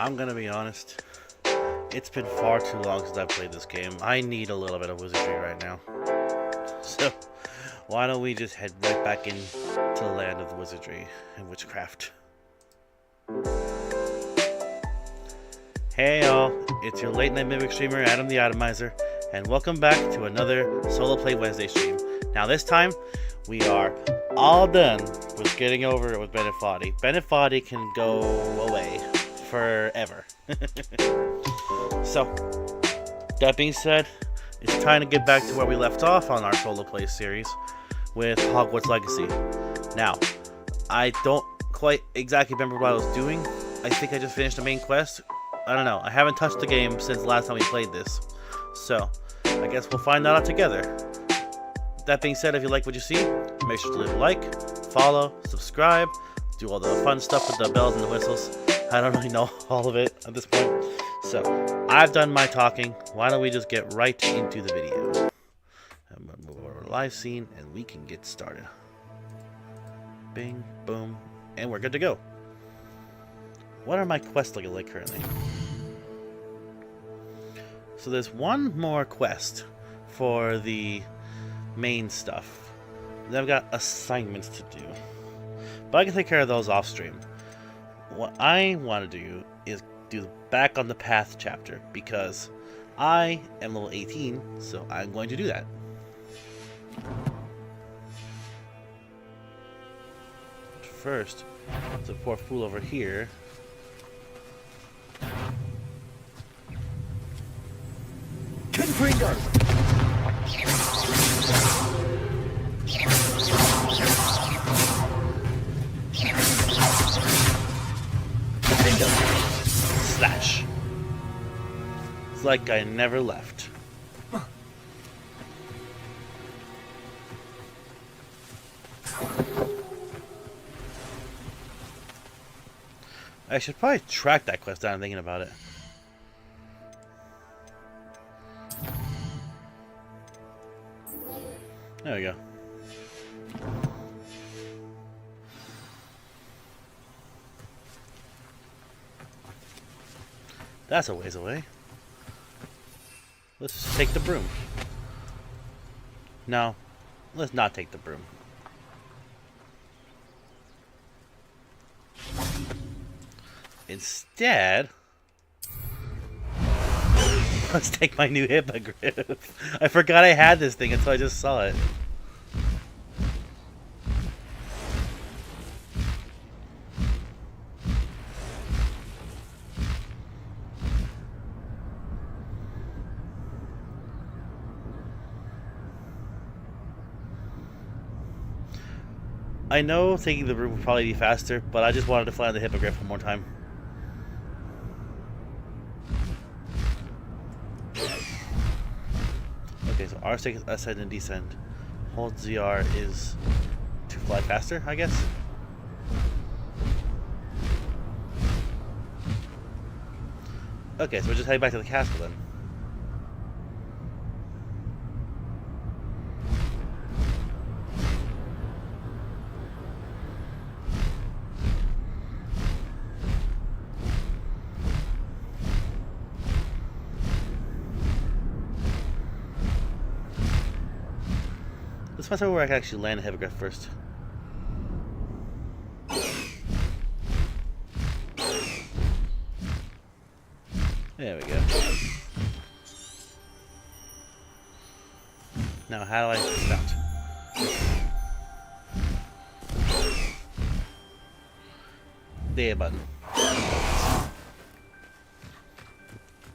I'm gonna be honest. It's been far too long since I've played this game. I need a little bit of wizardry right now. So, why don't we just head right back into the land of the wizardry and witchcraft. Hey y'all, it's your late night mimic streamer Adam the Atomizer, and welcome back to another Solo Play Wednesday stream. Now this time, we are all done with getting over it with Bennett Foddy. Bennett Foddy can go away forever. So, that being said, it's time to get back to where we left off on our Solo Play series with Hogwarts Legacy. Now, I don't quite exactly remember what I was doing. I think I just finished the main quest. I don't know. I haven't touched the game since the last time we played this. So, I guess we'll find that out together. That being said, if you like what you see, make sure to leave a like, follow, subscribe, do all the fun stuff with the bells and the whistles. I don't really know all of it at this point. So, I've done my talking. Why don't we just get right into the video? I'm going to move over to live scene and we can get started. Bing, boom, and we're good to go. What are my quests looking like currently? So there's one more quest for the main stuff. Then I've got assignments to do. But I can take care of those off stream. What I want to do is do the Back on the Path chapter because I am level 18, so I'm going to do that. But first, the poor fool over here. Confringo! Slash. It's like I never left. I should probably track that quest down thinking about it. There we go. That's a ways away. Let's just take the broom. No, let's not take the broom. Instead, let's take my new hippogriff. I forgot I had this thing until I just saw it. I know taking the broom would probably be faster, but I just wanted to fly on the hippogriff one more time. Okay, so R takes ascend and descend. Hold ZR is to fly faster, I guess. Okay, so we're just heading back to the castle then. Let's find somewhere where I can actually land a hippogriff first. There we go. Now, how do I dismount? There button.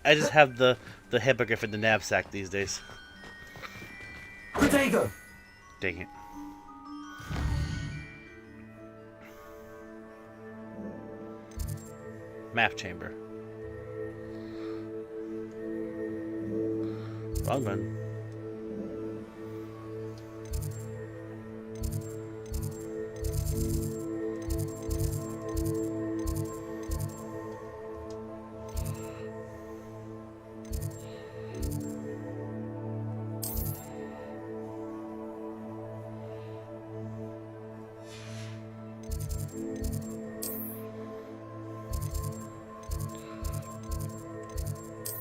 I just have the hippogriff in the knapsack these days. Protego! Dang it. Map chamber. Wrong one.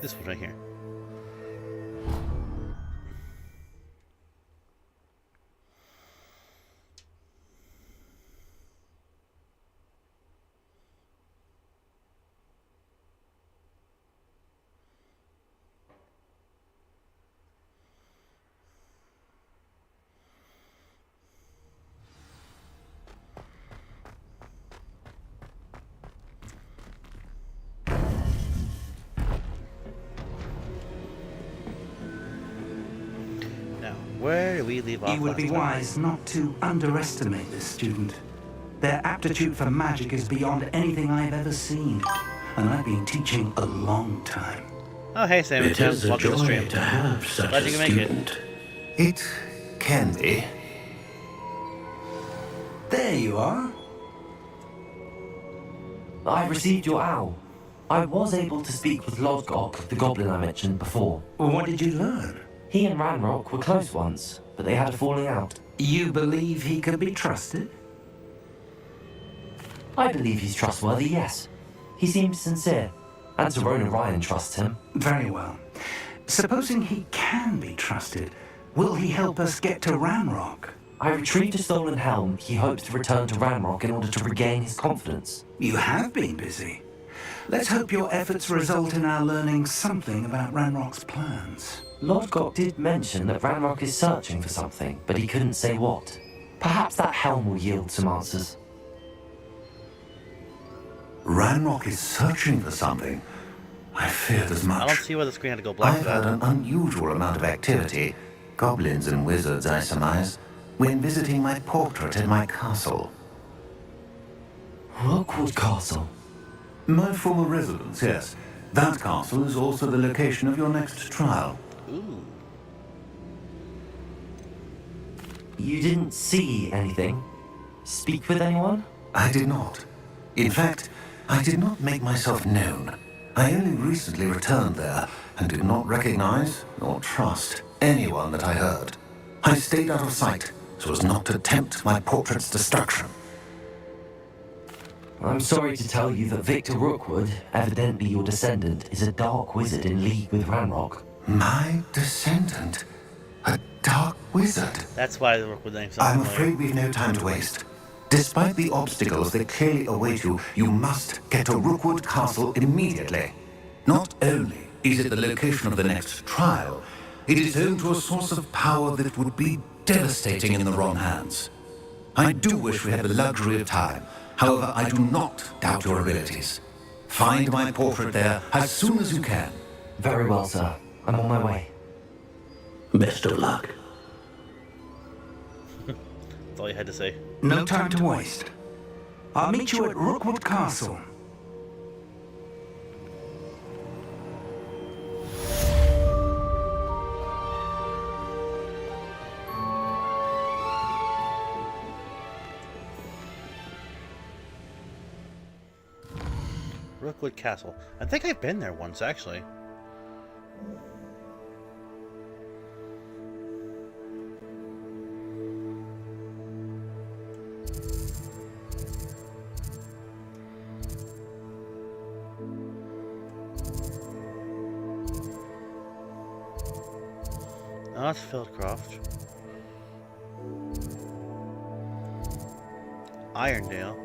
This one right here. Where do we leave off? It would be wise not to underestimate this student. Their aptitude for magic is beyond anything I've ever seen, and I've been teaching a long time. Oh, hey, Sam. It is a Welcome to the joy stream. to have such Glad a you can make it. student. It can be. There you are. I received your owl. I was able to speak with Lodgok, the goblin I mentioned before. What did you learn? He and Ranrock were close once, but they had a falling out. You believe he can be trusted? I believe he's trustworthy, yes. He seems sincere, and Tyrone and Ryan trust him. Very well. Supposing he can be trusted, will he help us get to Ranrock? I retrieved a stolen helm. He hopes to return to Ranrock in order to regain his confidence. You have been busy. Let's hope your efforts result in our learning something about Ranrock's plans. Lodgok did mention that Ranrock is searching for something, but he couldn't say what. Perhaps that helm will yield some answers. Ranrock is searching for something. I feared as much. I don't see why the screen had to go black. I've had an unusual amount of activity, goblins and wizards, I surmise, when visiting my portrait in my castle. Rookwood Castle. My former residence, yes. That castle is also the location of your next trial. Ooh. You didn't see anything? Speak with anyone? I did not. In fact, I did not make myself known. I only recently returned there and did not recognize nor trust anyone that I heard. I stayed out of sight so as not to tempt my portrait's destruction. I'm sorry to tell you that Victor Rookwood, evidently your descendant, is a dark wizard in league with Ranrock. My descendant? A dark wizard? That's why the Rookwood name sounds I'm familiar. afraid we've no time to waste. Despite the obstacles that clearly await you, you must get to Rookwood Castle immediately. Not only is it the location of the next trial, it is home to a source of power that would be devastating in the wrong hands. I do wish we had the luxury of time. However, I do not doubt your abilities. Find my portrait there as soon as you can. Very well, sir. I'm on my way. Best of luck. That's all you had to say. No time to waste. I'll meet you at Rookwood Castle. Rookwood Castle. I think I've been there once, actually. Oh, that's Fieldcroft. Irondale.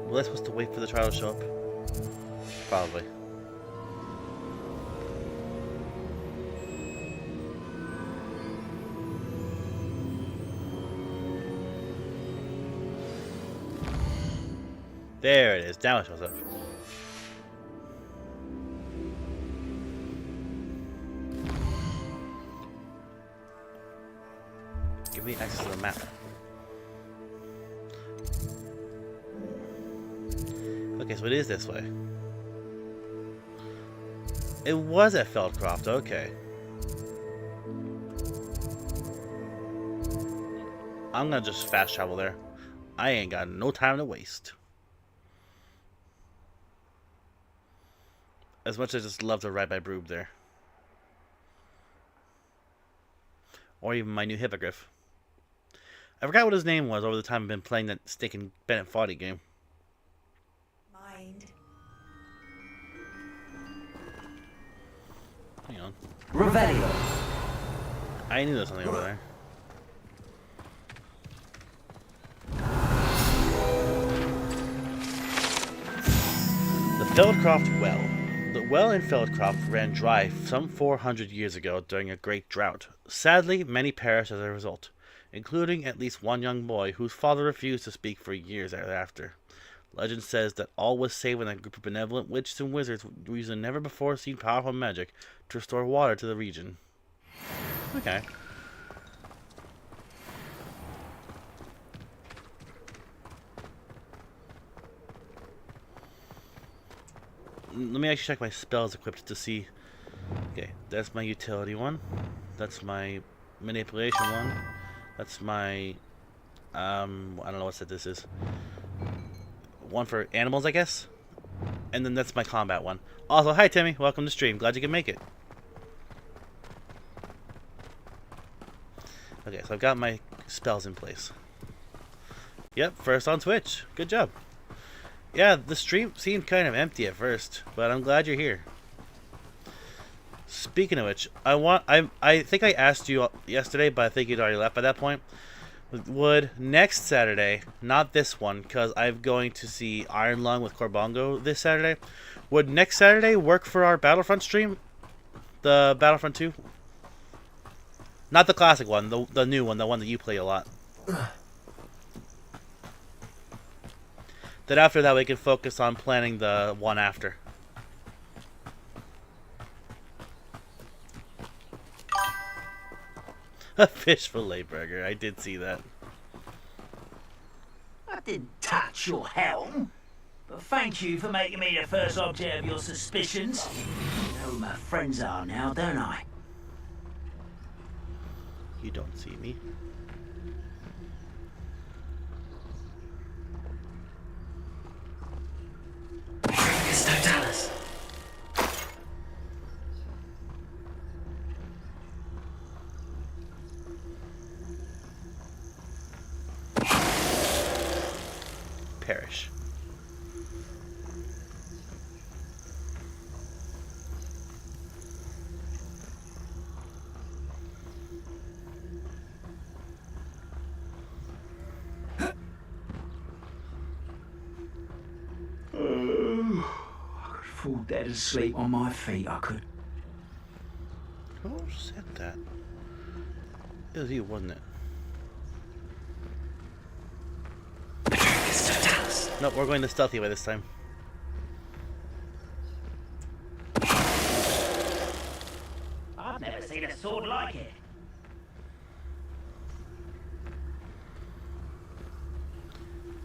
Was I supposed to wait for the trial to show up? Probably. There it is. Now it shows up. Give me access to the map. Okay, so it is this way. It was at Feldcroft, okay. I'm gonna just fast travel there. I ain't got no time to waste. As much as I just love to ride my broom there. or even my new hippogriff. I forgot what his name was over the time I've been playing that stinking Bennett Foddy game. Mind. Hang on. Revelio. I knew there was something over there. The Feldcroft Well. The well in Feldcroft ran dry some 400 years ago during a great drought. Sadly, many perished as a result, including at least one young boy whose father refused to speak for years thereafter. Legend says that all was saved when a group of benevolent witches and wizards used a never-before-seen powerful magic to restore water to the region. Okay. Let me actually check my spells equipped to see. Okay, that's my utility one. That's my manipulation one. That's my I don't know what set this is. One for animals, I guess. And then that's my combat one. Also, hi Timmy, welcome to stream. Glad you can make it. Okay, so I've got my spells in place. Yep, first on Twitch. Good job. Yeah, the stream seemed kind of empty at first, but I'm glad you're here. Speaking of which, I think I asked you yesterday, but I think you'd already left by that point. Would next Saturday, not this one, because I'm going to see Iron Lung with Corbongo this Saturday. Would next Saturday work for our Battlefront stream? The Battlefront 2? Not the classic one, the new one, the one that you play a lot. Then after that we can focus on planning the one after. A fish fillet burger, I did see that. I didn't touch your helm, but thank you for making me the first object of your suspicions. You know who my friends are now, don't I? You don't see me. Totalis. Perish. Fall dead asleep on my feet, I could. Who said that? It was you, wasn't it? Nope, we're going the stealthy way this time. I've never seen a sword like it.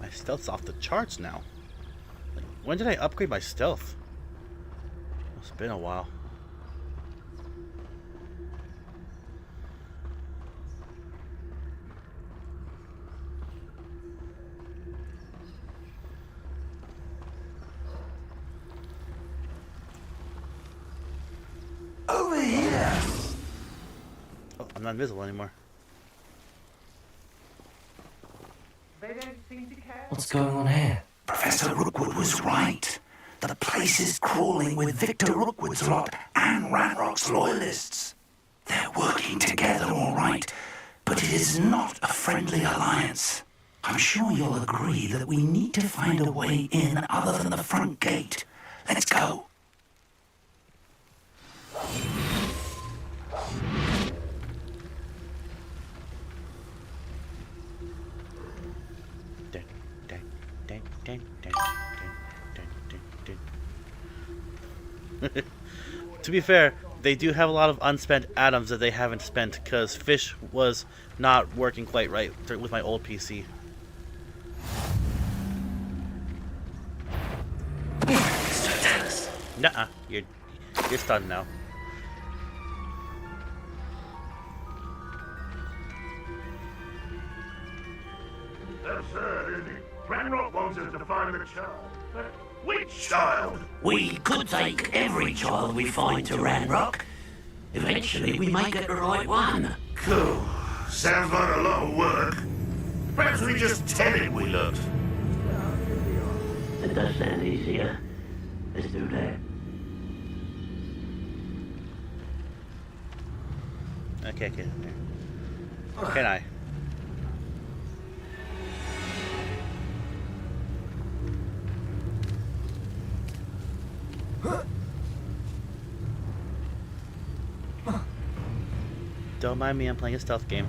My stealth's off the charts now. Like, when did I upgrade my stealth? It's been a while. Over here! Oh, I'm not invisible anymore. What's going on here? Professor Rookwood was right. The place is crawling with Victor Rookwood's lot and Ranrock's loyalists. They're working together, all right, but it is not a friendly alliance. I'm sure you'll agree that we need to find a way in other than the front gate. Let's go. Dun, dun, dun, dun, dun, dun, dun, dun, dun. To be fair, they do have a lot of unspent atoms that they haven't spent because Fish was not working quite right with my old PC. Nuh-uh, you're stunned now. Absurd, isn't it? Ranrock wants us to find the child. But which child? We could take every child we find to Ranrock. Eventually we may get the right one. Cool. Sounds like a lot of work. Perhaps we just tell him we looked. It does sound easier. Let's do that. Okay. Can I? Don't mind me, I'm playing a stealth game.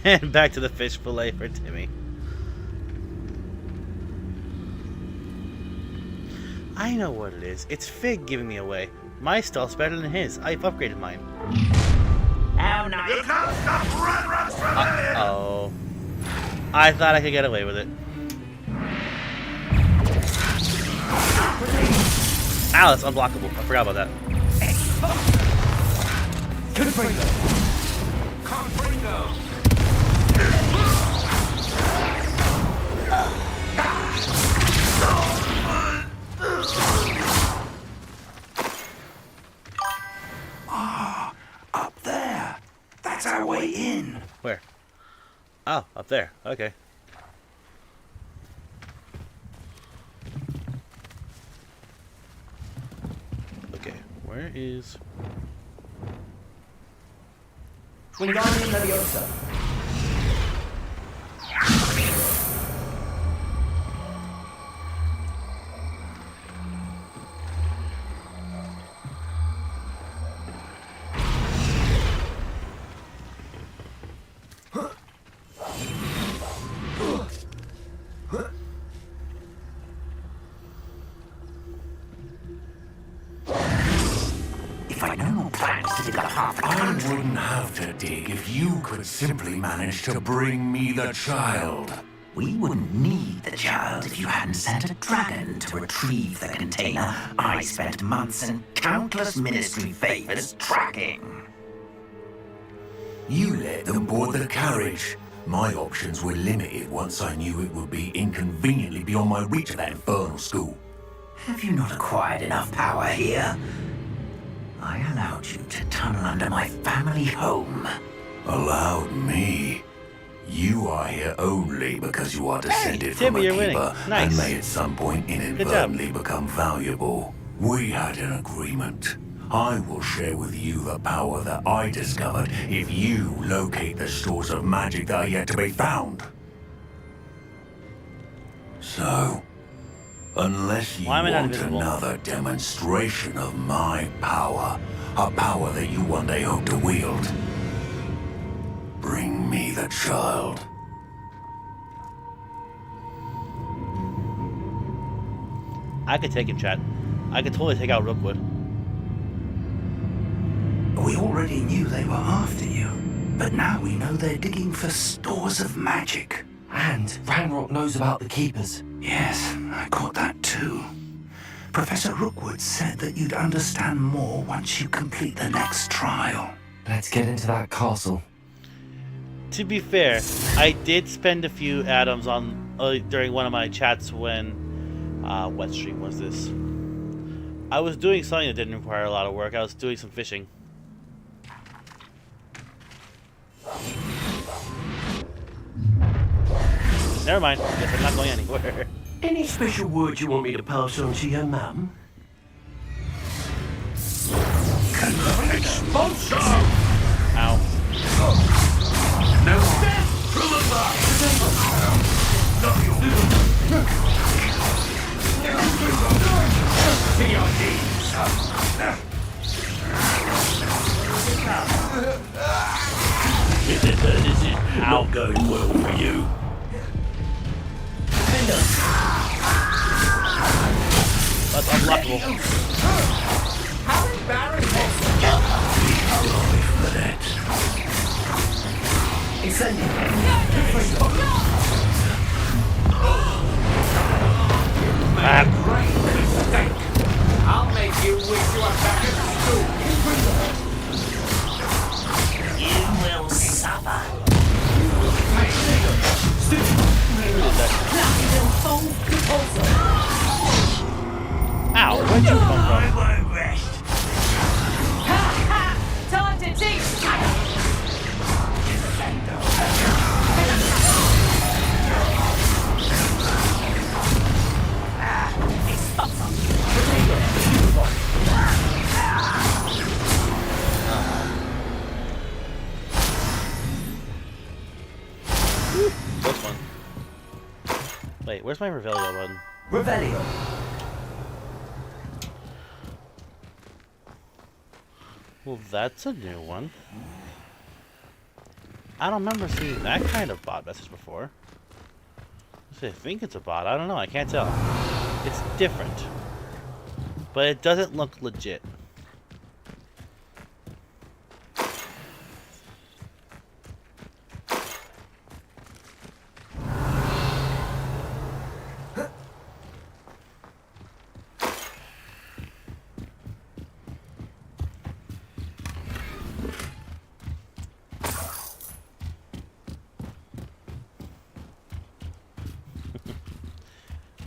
And back to the fish fillet for Timmy. I know what it is. It's Fig giving me away. My stealth's better than his. I've upgraded mine. How nice. You can't stop Ranrock's rebellion! Oh. I thought I could get away with it. Ow, that's unblockable. I forgot about that. Up there. That's our way in. Where? Oh, up there. Okay. Okay, where is... Wingardium Leviosa. If I know more plans to dig up half the I country. wouldn't have to dig if you could simply manage to bring me the child. We wouldn't need the child if you hadn't sent a dragon to retrieve the container I spent months and countless ministry favors tracking. You let them board the carriage. My options were limited once I knew it would be inconveniently beyond my reach at that infernal school. Have you not acquired enough power here? I allowed you to tunnel under my family home. Allowed me? You are here only because you are descended from Timmy, a you're winning. keeper Nice. and may at some point inadvertently become valuable. We had an agreement. I will share with you the power that I discovered if you locate the stores of magic that are yet to be found. So, unless you Why am I not want invisible? another demonstration of my power, a power that you one day hope to wield, bring me the child. I could take him, chat. I could totally take out Rookwood. We already knew they were after you, but now we know they're digging for stores of magic. And Ranrock knows about the Keepers. Yes, I caught that too. Professor Rookwood said that you'd understand more once you complete the next trial. Let's get into that castle. To be fair, I did spend a few atoms on during one of my chats when what stream was this? I was doing something that didn't require a lot of work. I was doing some fishing. Never mind. Guess I'm not going anywhere. Any special words you want me to pass on to your mum? Ow. Now step through the back! Not to your knees! This is not going well for you. That's unblockable. How embarrassing! For that. Great mistake! I'll make you wish you were back at school. You will suffer. Who did that? This one. Wait, where's my Revelio button? Revelio. Well, that's a new one. I don't remember seeing that kind of bot message before. I think it's a bot. I don't know. I can't tell. It's different. But it doesn't look legit.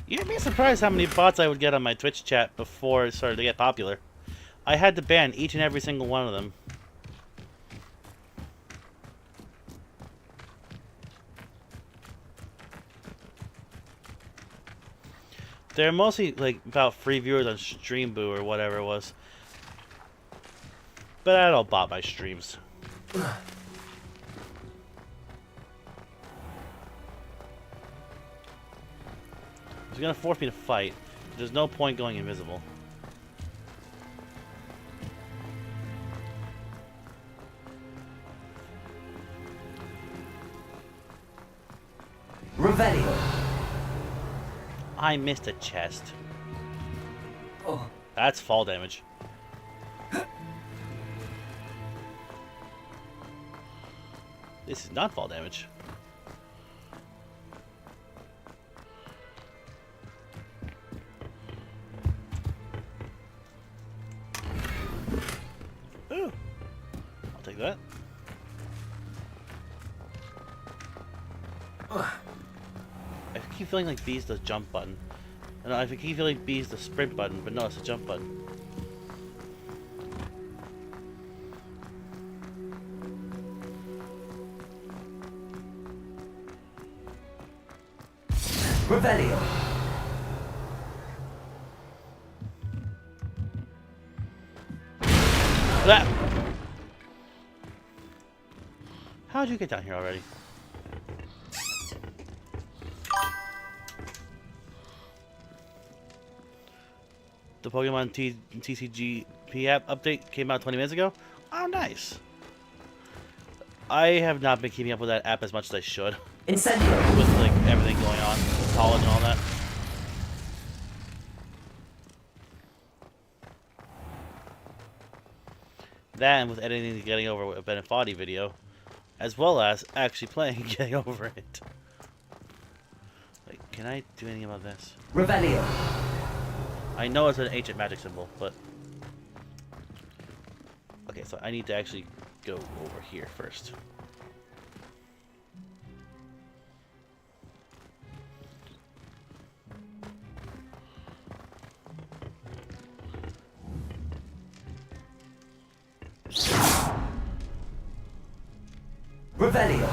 You'd be surprised how many bots I would get on my Twitch chat before it started to get popular. I had to ban each and every single one of them. They're mostly like about free viewers on Streamboo or whatever it was. But I don't bot my streams. He's gonna force me to fight. There's no point going invisible. Revelio. I missed a chest. Oh. That's fall damage. This is not fall damage. Ooh. I'll take that. I keep feeling like B is the jump button. And I keep feeling B is the sprint button, but no, it's the jump button. Revelio. That. How'd you get down here already? The Pokemon TCGP app update came out 20 minutes ago? Oh, nice. I have not been keeping up with that app as much as I should. Incendio. With, like, everything going on, college and all that. That and with editing and getting over a Ben Foddy video, as well as actually playing and getting over it. Wait, can I do anything about this? Revelio. I know it's an ancient magic symbol, but... Okay, so I need to actually go over here first. Revelio.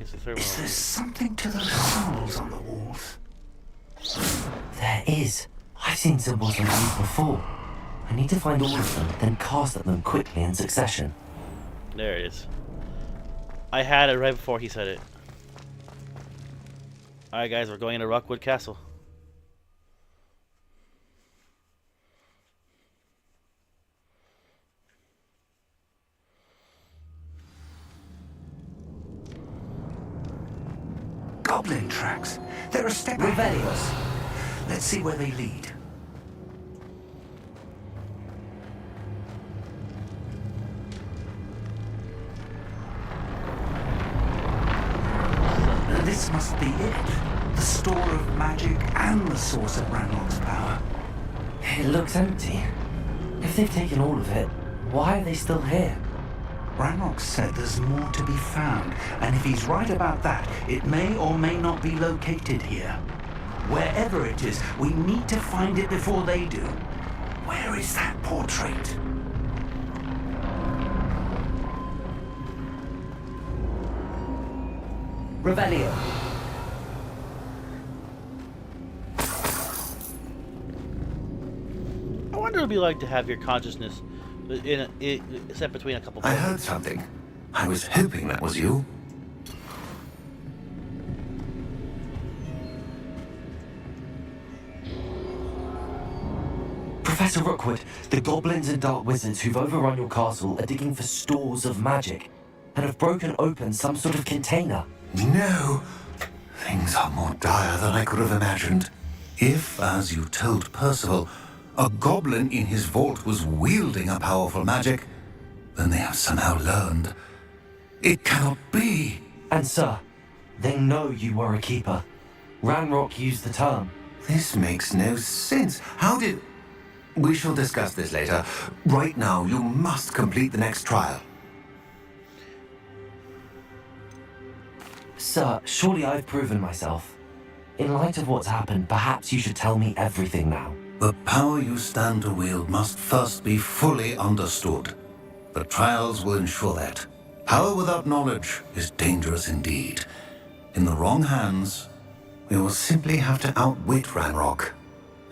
It's the third Is one. there something to those symbols on the walls? There is. I've seen symbols like these before. I need to find all of them, then cast at them quickly in succession. There it is. I had it right before he said it. Alright guys, we're going into Rockwood Castle. Goblin tracks. They're a step ahead of us. Let's see where they lead. This must be it. The store of magic and the source of Ranrock's power. It looks empty. If they've taken all of it, why are they still here? Ranrock said there's more to be found, and if he's right about that, it may or may not be located here. Wherever it is, we need to find it before they do. Where is that portrait? Revelio. I wonder what it'd be like to have your consciousness Set between a couple. I heard something. I was hoping that was you. Professor Rookwood, the goblins and dark wizards who've overrun your castle are digging for stores of magic and have broken open some sort of container. No! Things are more dire than I could have imagined. If, as you told Percival, a goblin in his vault was wielding a powerful magic, then they have somehow learned. It cannot be! And sir, they know you were a keeper. Ranrock used the term. This makes no sense. How did... We shall discuss this later. Right now, you must complete the next trial. Sir, surely I've proven myself. In light of what's happened, perhaps you should tell me everything now. The power you stand to wield must first be fully understood. The trials will ensure that. Power without knowledge is dangerous indeed. In the wrong hands, we will simply have to outwit Ranrock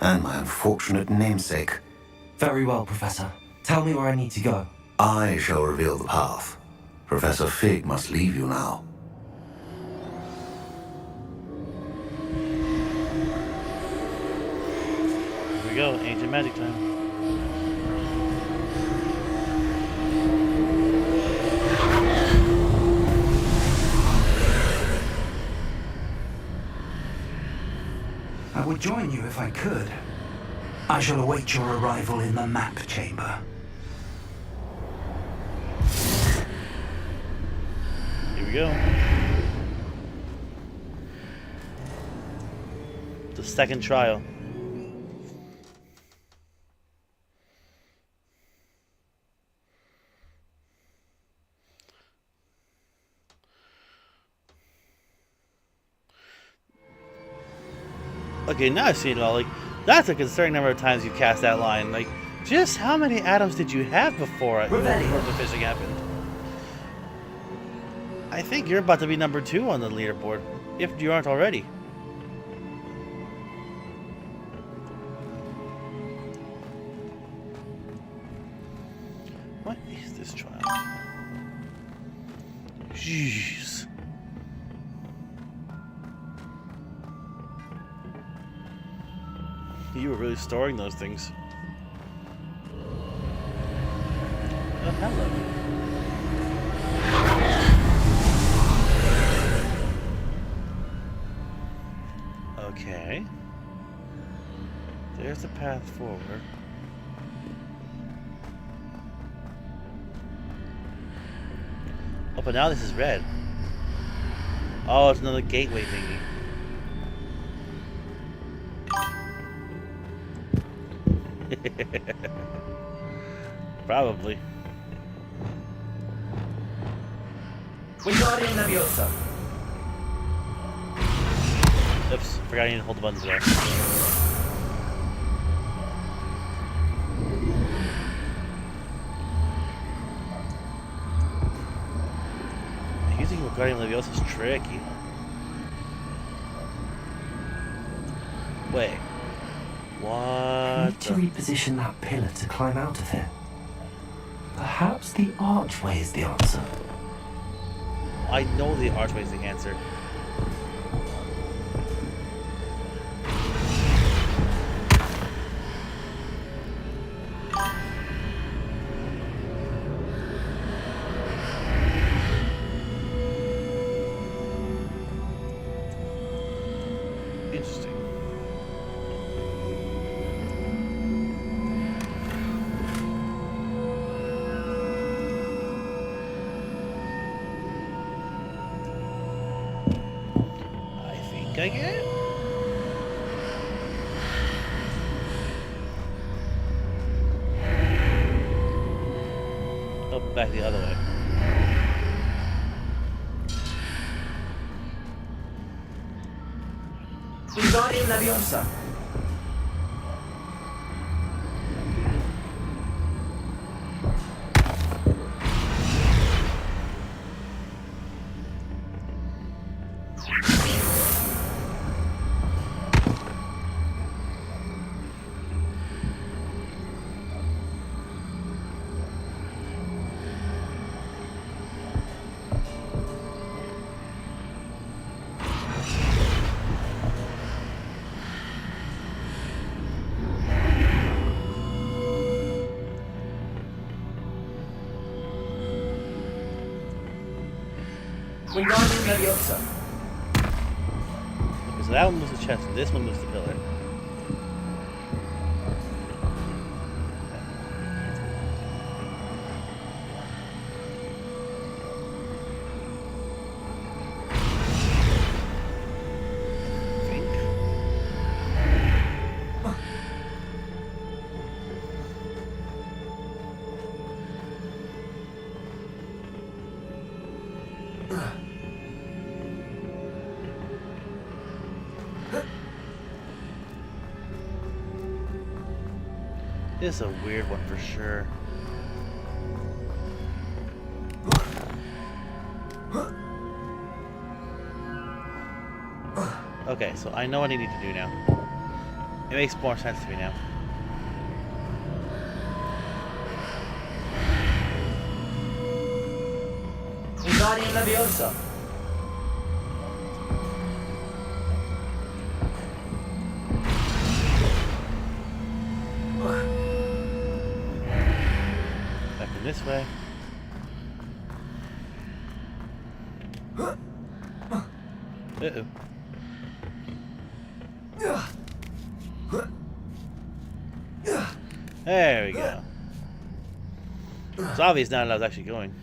and my unfortunate namesake. Very well, Professor. Tell me where I need to go. I shall reveal the path. Professor Fig must leave you now. Here we go, ancient magic time. I would join you if I could. I shall await your arrival in the map chamber. Here we go. The second trial. Okay, now I see it all. Like, that's a concerning number of times you cast that line. Like, just how many atoms did you have before the fishing happened? I think you're about to be number 2 on the leaderboard, if you aren't already. What is this trial? Jeez. You were really storing those things. Oh, hello. Okay. There's the path forward. Oh, but now this is red. Oh, it's another gateway thingy. Probably. Wingardium Leviosa. Oops, forgot I need to hold the buttons there. Using Wingardium Leviosa is tricky. Wait. What? I need to reposition that pillar to climb out of it. Perhaps the archway is the answer. I know the archway is the answer. Interesting. I get it? Oh, back the other way. Wingardium Leviosa. Wingardium Leviosa. Okay, so that one moves the chest, and this one moves the pillar. This is a weird one for sure. Okay, so I know what I need to do now. It makes more sense to me now. Wingardium Leviosa. Back in this way. Uh-oh. There we go. It's obvious now that I was actually going.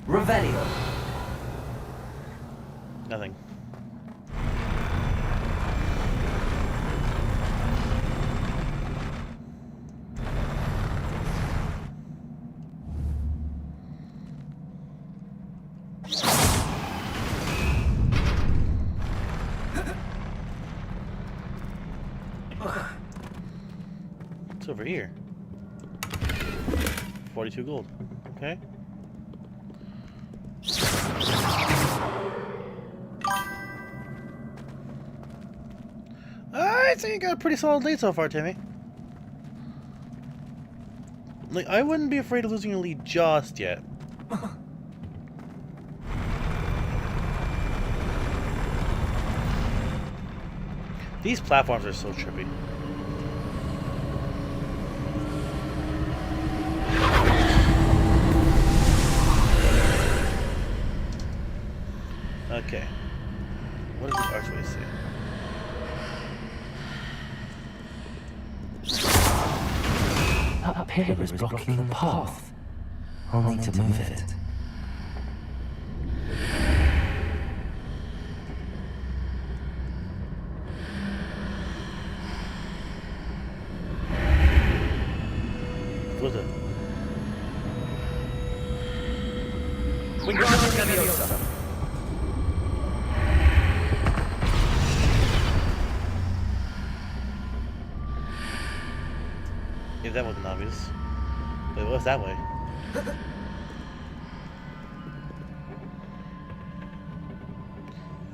Revelio. Nothing. It's over here. 42 gold. Okay. Alright, so you got a pretty solid lead so far, Timmy. Like, I wouldn't be afraid of losing a lead just yet. These platforms are so trippy. Okay. What does this archway say? A pillar is blocking the path. I'll need to move it. What's it? Wingardium Leviosa. If that wasn't obvious. Wait, what's that way?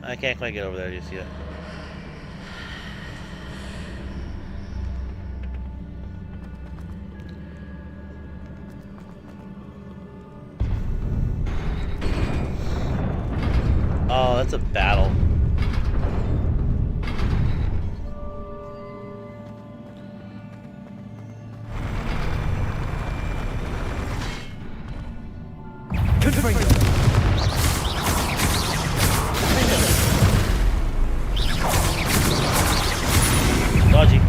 I can't quite get over there just yet. Oh, that's a battle. Dodgy.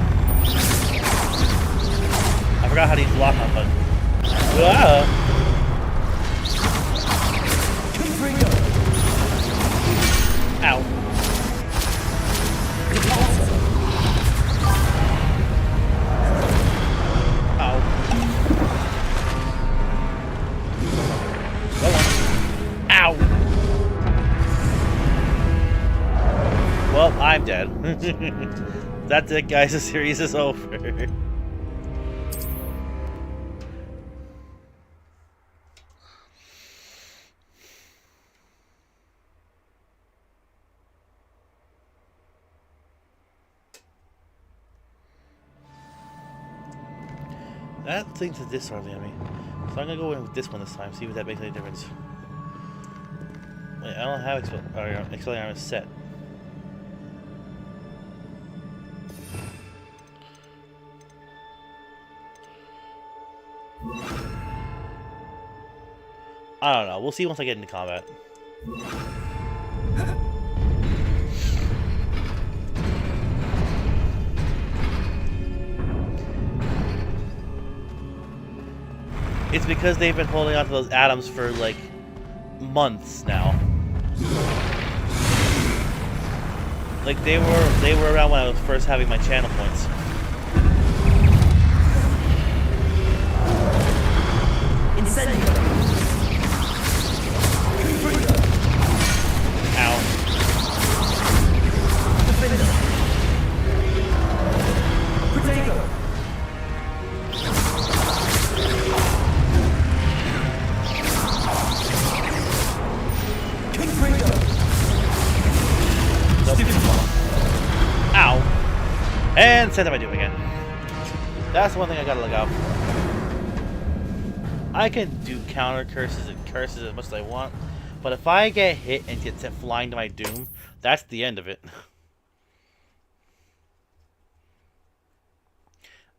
I forgot how to use block on button. Ah! Ow. Ow. Go on. Ow. Well, I'm dead. That's it, guys. The series is over. That thing's a disarm the enemy. So I'm gonna go in with this one this time, see if that makes any difference. Wait, I don't have Expelliarmus set. I don't know. We'll see once I get into combat. It's because they've been holding on to those atoms for like months now. Like they were around when I was first having my channel points. Ow. Ow. And send my doom again. That's one thing I gotta look out for. I can do counter curses and curses as much as I want, but if I get hit and get sent flying to my doom, that's the end of it.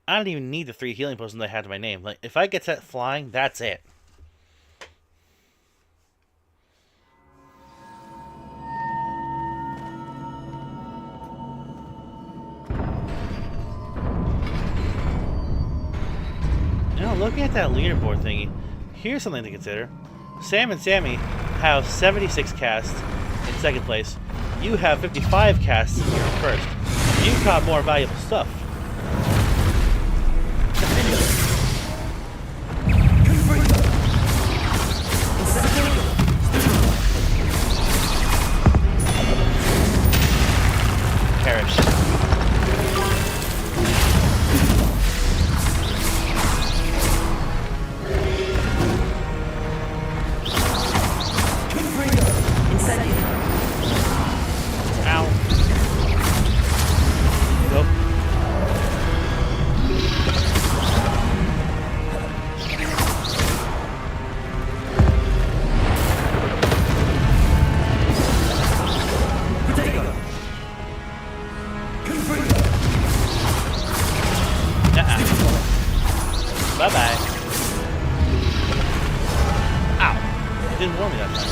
I don't even need the 3 healing potions I had to my name. Like, if I get sent flying, that's it. Looking at that leaderboard thingy, here's something to consider. Sam and Sammy have 76 casts in second place. You have 55 casts in your first. You've got more valuable stuff. Perish. Bye-bye. Ow. It didn't warn me that time.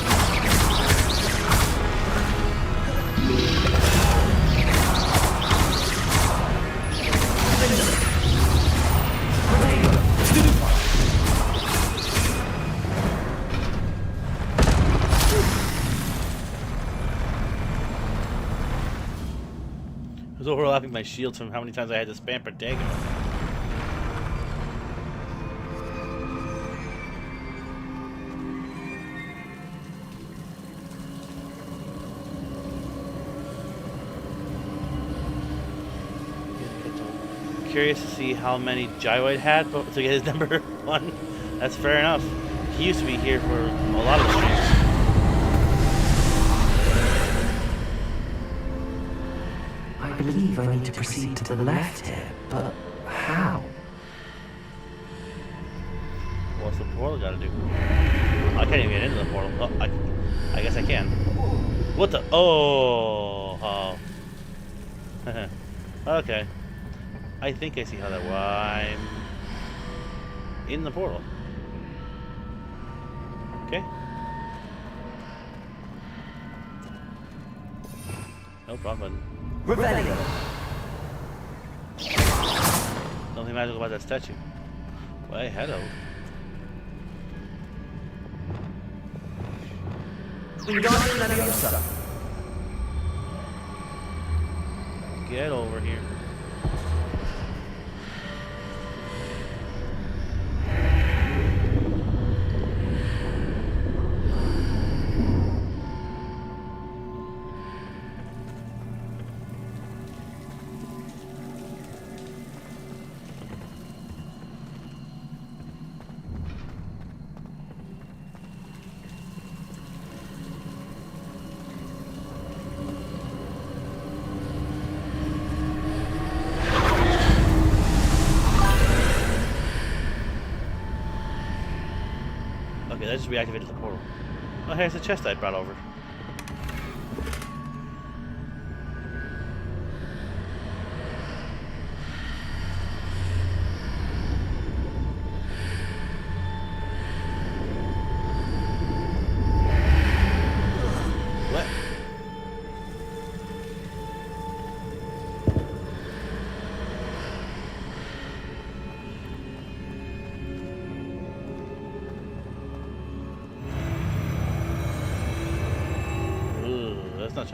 I was overlapping my shields from how many times I had to spam Protego. Curious to see how many Gyroid had to get his number 1. That's fair enough. He used to be here for a lot of the streams. I believe I need to proceed to the left here, but how? What's the portal gotta do? I can't even get into the portal. Oh, I guess I can. What the? Oh. Okay. I think I see how that was. I'm in the portal. Okay. No problem. Rebellion. Something magical about that statue. Why, hello. Get over here. Okay, that just reactivated the portal. Oh, here's the chest I brought over.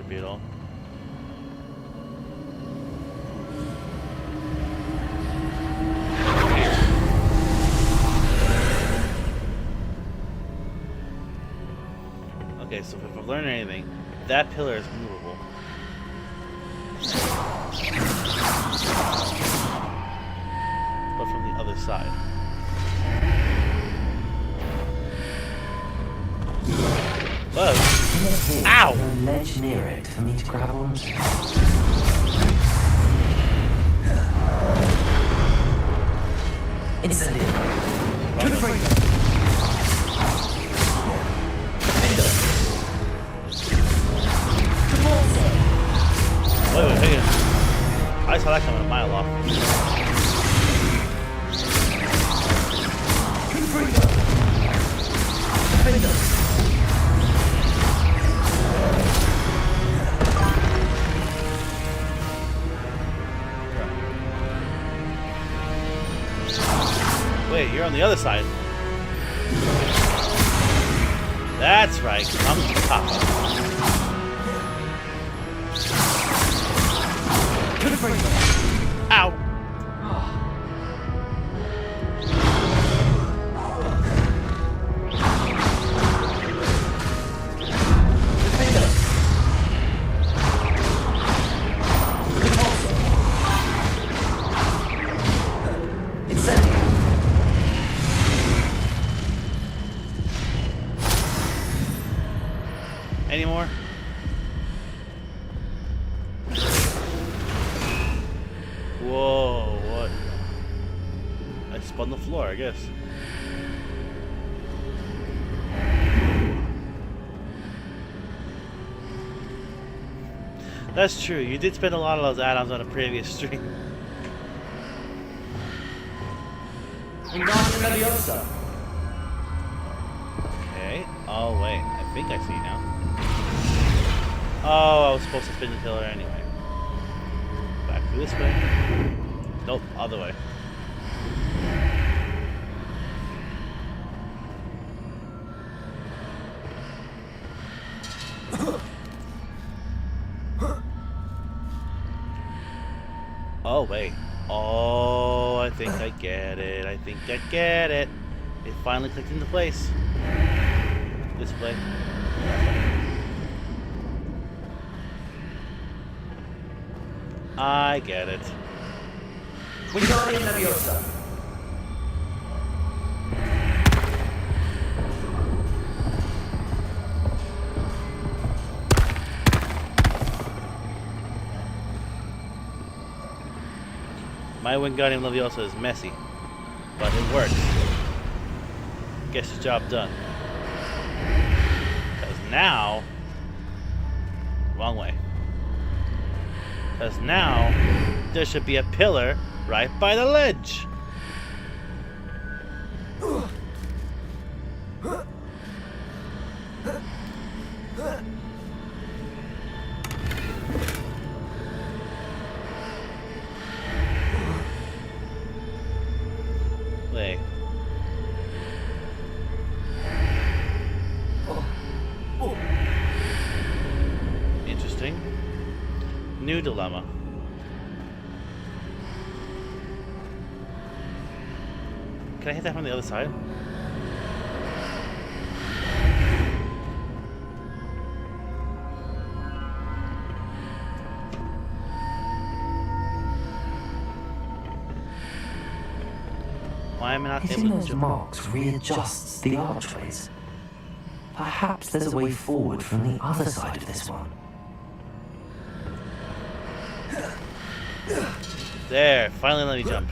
creepy at all. Okay, so if I've learned anything, that pillar is movable. But from the other side. Whoa. Ow! A ledge near it for me to grab on. Incendiary. To the freedom. Wait, hang on. I saw that coming a mile off. Wait, you're on the other side. That's right. Come to Papa. Ow! Any more? Whoa, what? I spun the floor, I guess. That's true, you did spend a lot of those add-ons on a previous stream. Okay, oh wait, I think I see now. Oh, I was supposed to spin the pillar anyway. Back through this way. Nope, other way. Oh, wait. Oh, I think I get it. I think I get it. It finally clicked into place. This way. I get it. Wingardium Leviosa. My Wingardium Leviosa is messy, but it works. Gets the job done. Because now... Wrong way. Because now, there should be a pillar right by the ledge. Wait. Interesting. New dilemma. Can I hit that from the other side? Why am I not Hitting able to those jump? marks readjusts the archways. Perhaps there's a way forward from the other side of this one. There, finally let me jump.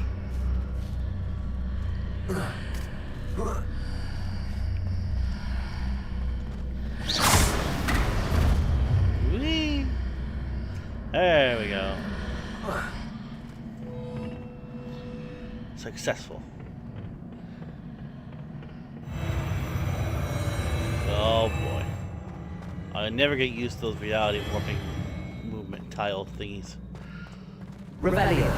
Whee! There we go. Successful. Oh boy. I never get used to those reality warping movement tile thingies. Rebellion.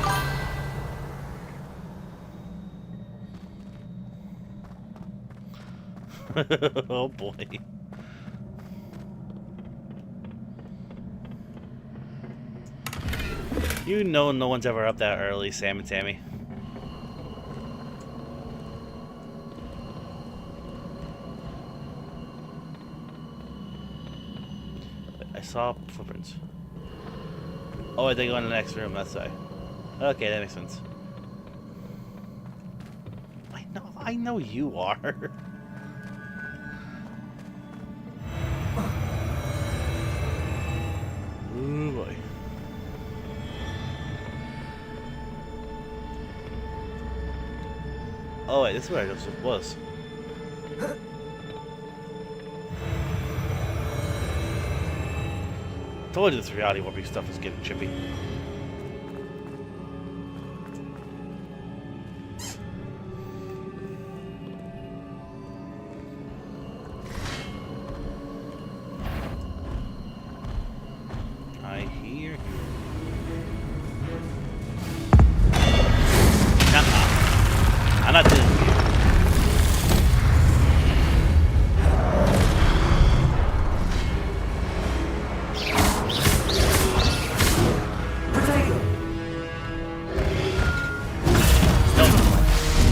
Oh boy. You know no one's ever up that early, Sam and Tammy. I saw footprints. Oh, they go in the next room, that's why. Okay, that makes sense. I know you are. Ooh boy. Oh wait, this is where I just was. Told you this reality warping stuff is getting chippy. I hear you. Nuh-uh. I'm not doing it.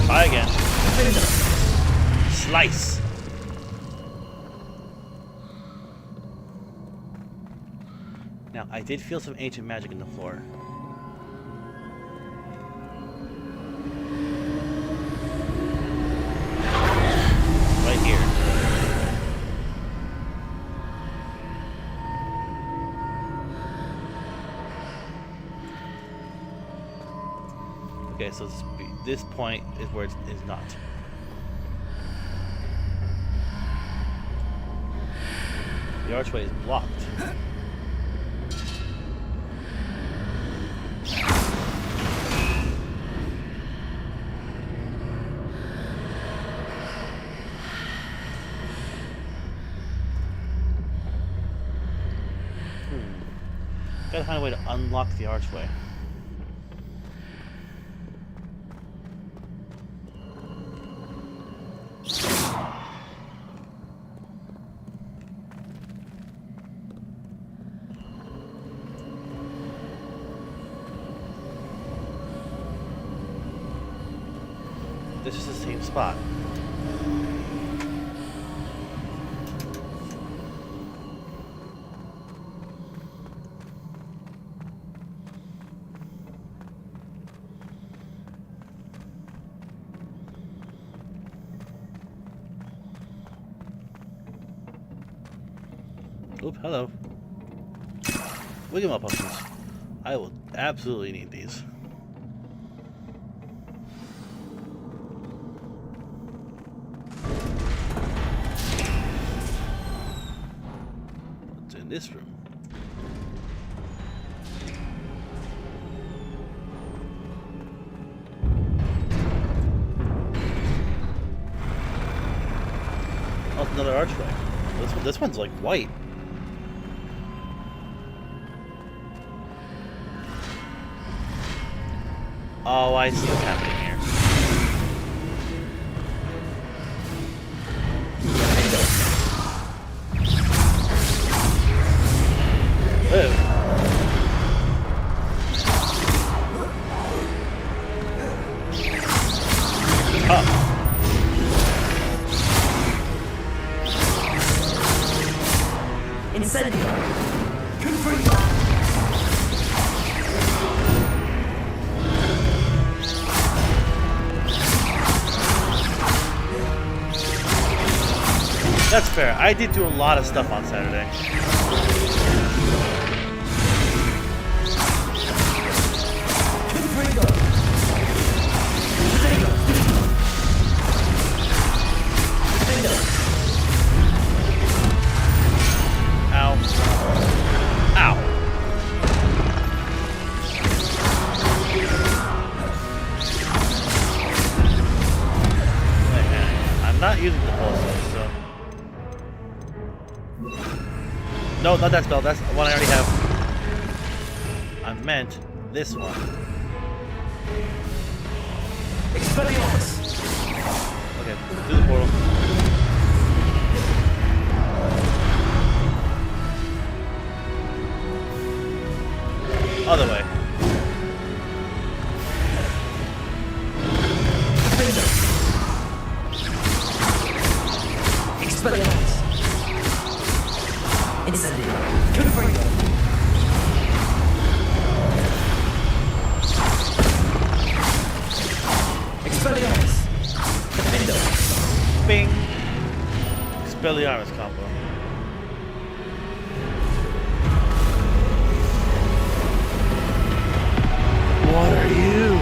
Try again. Slice. Now, I did feel some ancient magic in the floor. Right here. Okay, so this point is where it is not. The archway is blocked. Gotta find a way to unlock the archway. This is the same spot. Oop, hello. Wiggle up potions. I will absolutely need these. What's in this room? Oh, it's another archway. This one's like white. Oh, I see what's happening here. Ooh. Oh. Incendio! That's fair. I did do a lot of stuff on Saturday. Ow. Ow. I'm not using the pulses, so... No, not that spell. That's one I already have. I meant this one. Expelliarmus! Okay, do the portal. Other way. Expelliarmus combo. What are you?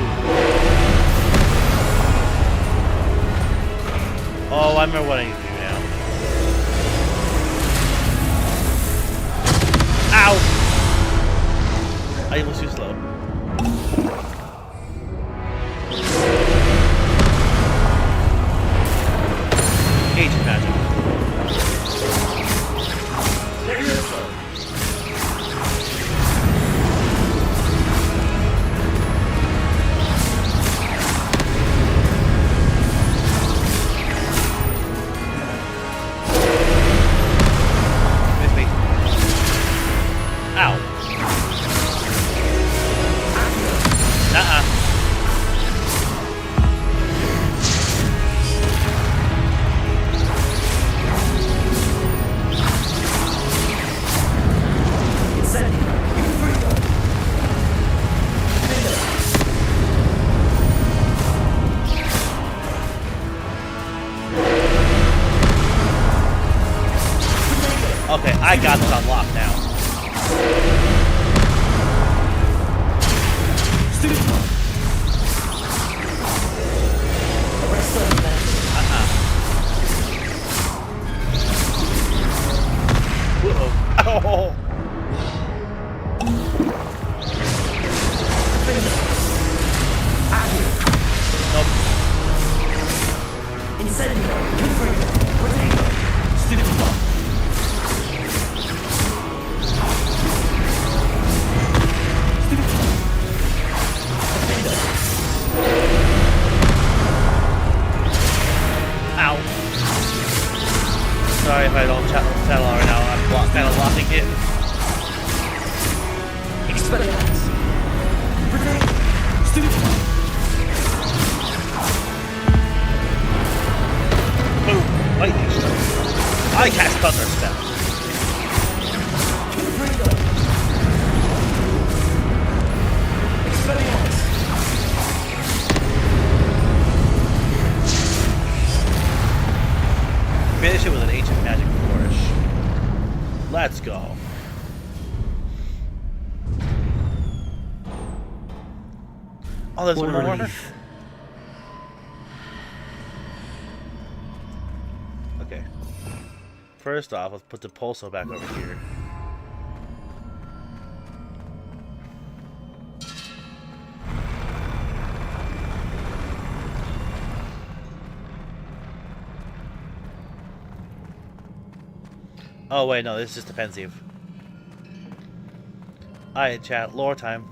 Oh, I remember what I need to do now. Ow! I was too slow. Ancient magic. Miss me. Ow. Nuh-uh. Okay, I got this unlocked now. Uh-oh. Nope. Ow. Sorry if I don't channel right now. I'm kind of blocking it. Boom. Lightning strike. I cast Thunder Spell. Finish it with an ancient magic flourish. Let's go. Oh, there's one more. Okay. First off, let's put the pulso back over here. Oh wait, no, this is just defensive. Alright, chat, lore time.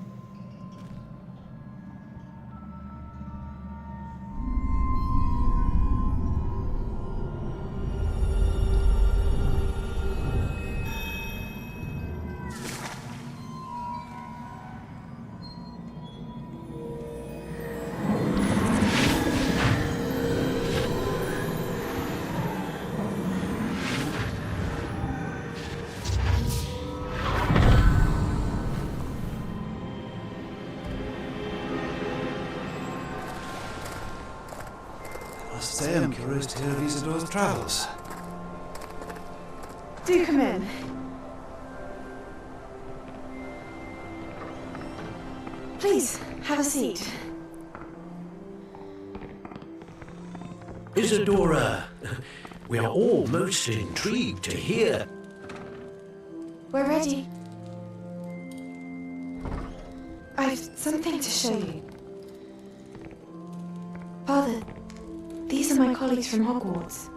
Say I'm curious to hear of Isidor's travels. Do come in. Please, have a seat. Isadora, we are all most intrigued to hear. We're ready. I've something to show you. Father, these are my colleagues from Hogwarts.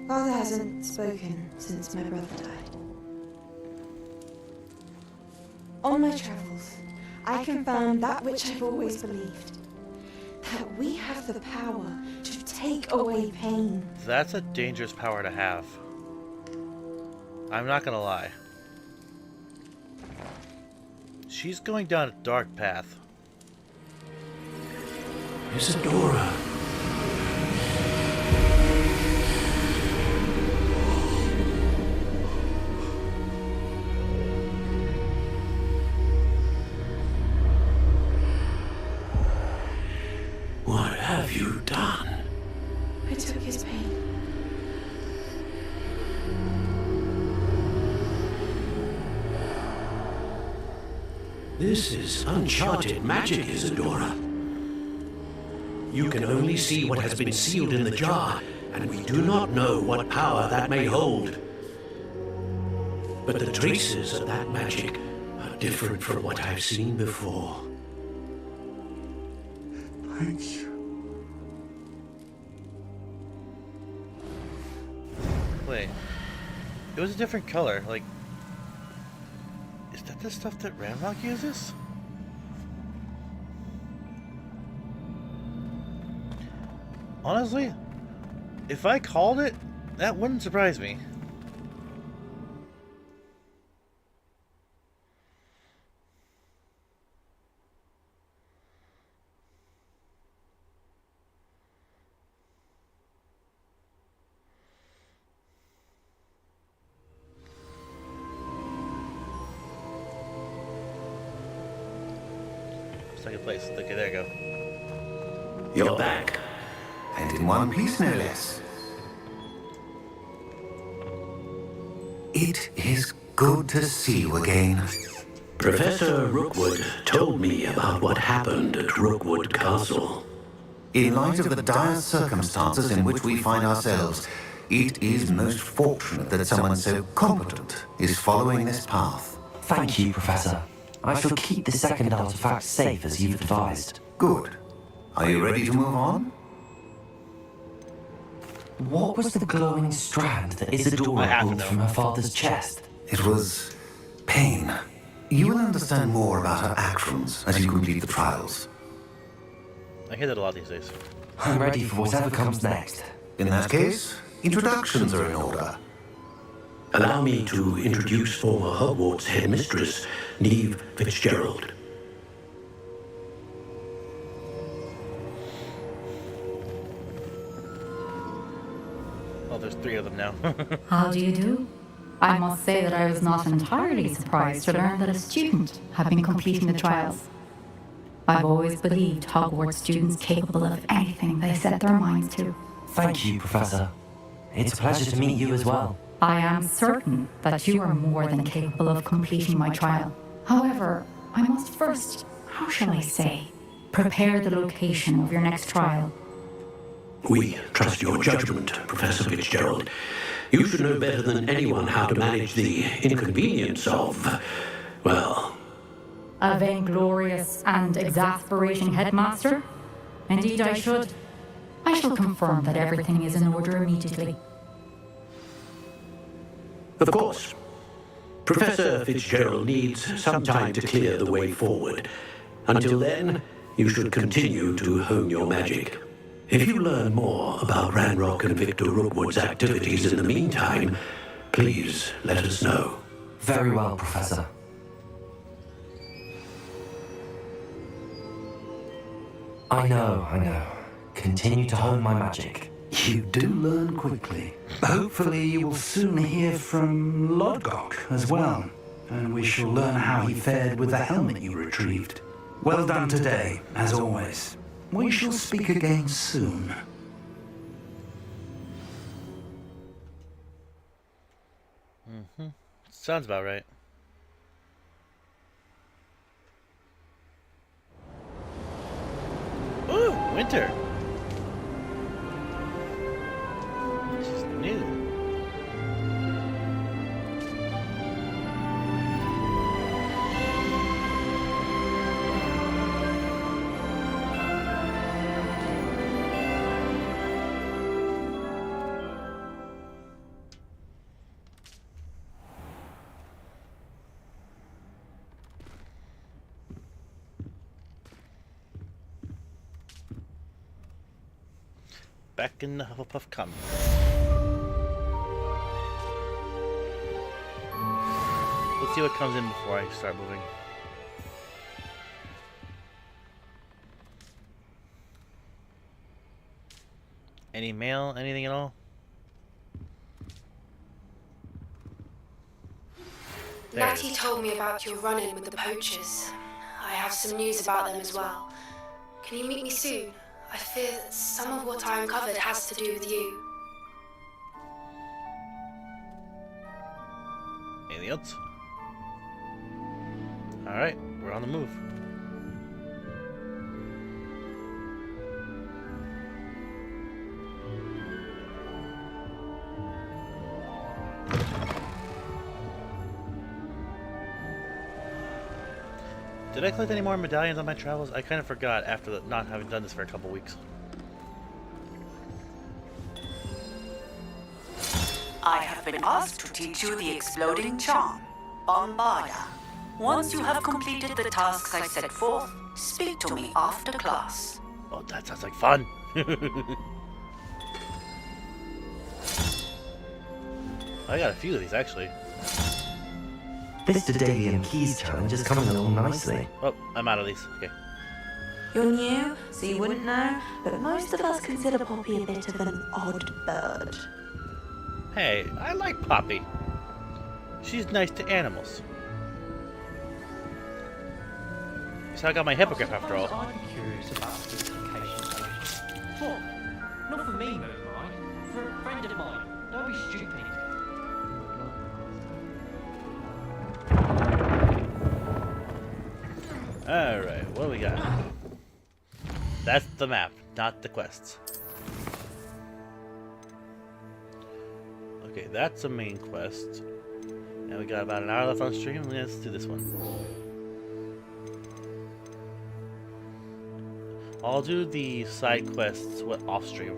Father hasn't spoken since my brother died. On my travels, I confirmed that which I've always believed. That we have the power to take away pain. That's a dangerous power to have. I'm not gonna lie. She's going down a dark path. Isadora. What have you done? This is uncharted magic, Isadora. You can only see what has been sealed in the jar, and we do not know what power that may hold. But the traces of that magic are different from what I've seen before. Thank you. Wait. It was a different color. Like, is that the stuff that Ranrock uses? Honestly, if I called it, that wouldn't surprise me. Second place. Okay, there you go. You're back. And in one piece, no less. It is good to see you again. Professor Rookwood told me about what happened at Rookwood Castle. In light of the dire circumstances in which we find ourselves, it is most fortunate that someone so competent is following this path. Thank you, Professor. I shall keep the second artifact safe as you've advised. Good. Are you ready to move on? What was the glowing strand that Isadora pulled from her father's chest? It was pain. You will understand more about her actions as you complete the trials. I hear that a lot these days. I'm ready for whatever comes next. In that case, introductions are in order. Allow me to introduce former Hogwarts headmistress, Neve Fitzgerald. Oh, there's 3 of them now. How do you do? I must say that I was not entirely surprised to learn that a student had been completing the trials. I've always believed Hogwarts students capable of anything they set their minds to. Thank you, Professor. It's a pleasure to meet you as well. I am certain that you are more than capable of completing my trial. However, I must first, how shall I say, prepare the location of your next trial. We trust your judgment, Professor Fitzgerald. You should know better than anyone how to manage the inconvenience of, well... A vainglorious and exasperating headmaster? Indeed I should. I shall confirm that everything is in order immediately. Of course. Professor Fitzgerald needs some time to clear the way forward. Until then, you should continue to hone your magic. If you learn more about Ranrock and Victor Rookwood's activities in the meantime, please let us know. Very well, Professor. I know. Continue to hone my magic. You do learn quickly. Hopefully you will soon hear from Lodgok as well, and we shall learn how he fared with the helmet you retrieved. Well done today, as always. We shall speak again soon. Sounds about right. Ooh, winter. This is new. Back in the Hufflepuff Commons. Let's see what comes in before I start moving. Any mail? Anything at all? Natty told me about your run-in with the poachers. I have some news about them as well. Can you meet me soon? I fear that some of what I uncovered has to do with you. Anything else? Alright, we're on the move. Did I collect any more medallions on my travels? I kind of forgot after not having done this for a couple weeks. I have been asked to teach you the exploding charm, Bombarda. Once you have completed the tasks I set forth, speak to me after class. Oh, that sounds like fun. I got a few of these, actually. This Daedalian Keys challenge is coming along nicely. Oh, I'm out of these. Okay. You're new, so you wouldn't know, but most of us consider Poppy a bit of an odd bird. Hey, I like Poppy. She's nice to animals. So I got my hippogriff after all. I'd be curious about this location station. What? Not for me, Moonlight. For a friend of mine. Don't be stupid. Alright, what do we got? That's the map, not the quests. Okay, that's a main quest. Now we got about an hour left on stream. Let's do this one. I'll do the side quests off stream.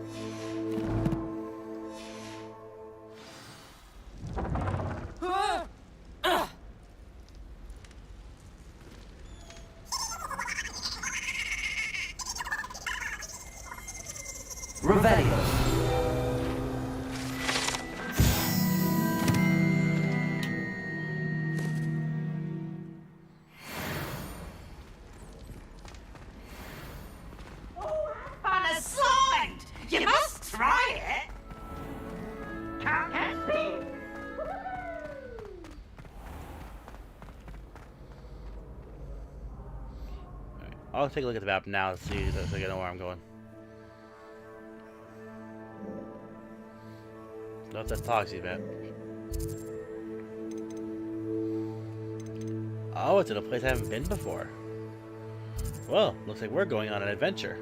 Revelio. Unassigned! You must try it! Can't be. I'll take a look at the map now to see if I know where I'm going. No, that's Toxie map. Oh, it's in a place I haven't been before. Well, looks like we're going on an adventure.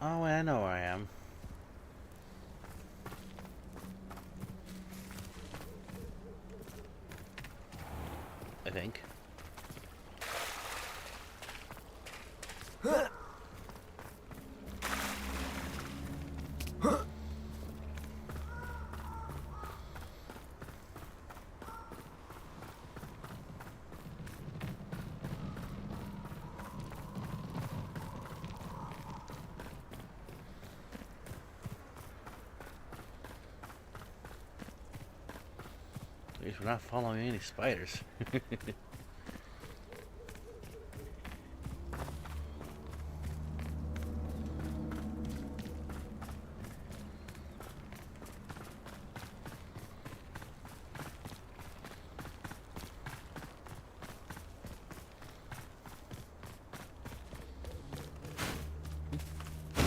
Oh, I know where I am. I think. At least we're not following any spiders.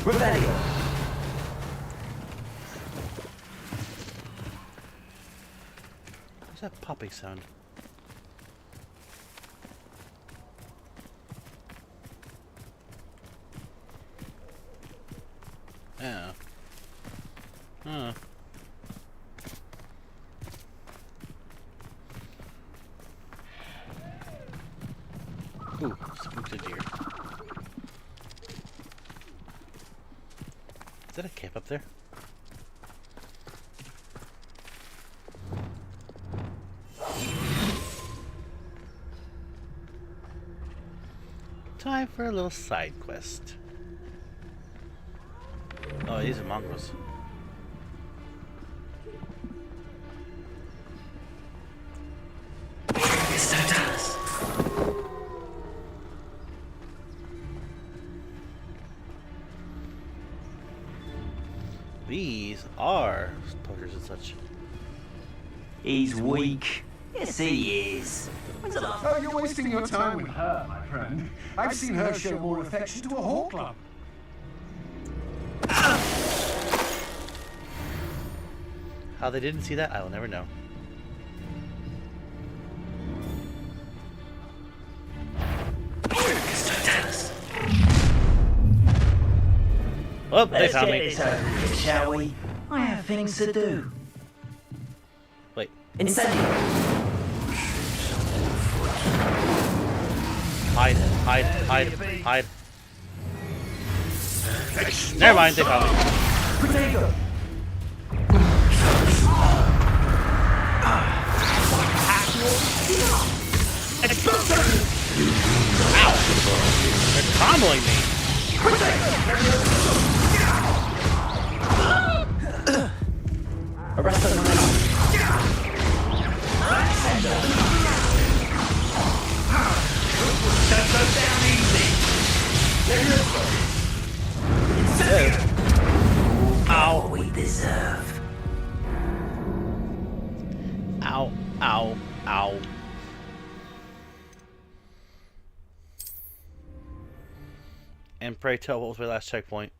Revelio. What's that popping sound? Yeah. Huh. Ooh, spooked a deer. Is that a camp up there? Time for a little side quest. Oh, these are mongrels. these are poachers and such. He's weak. Yes, he is. When's the last? Oh, you're wasting your time with her, my friend. I've seen her show more affection to a hawk club. How they didn't see that, I will never know. Oh, they Let's found get me. this over with, shall we? I have things to do. Wait. Incendio. Hide. Never mind, they found me. Potato. Ow! They're comboing me. Arrest them. Don't go down easy. Ow. What we deserve. Ow. Ow. Ow. And pray tell, what was my last checkpoint?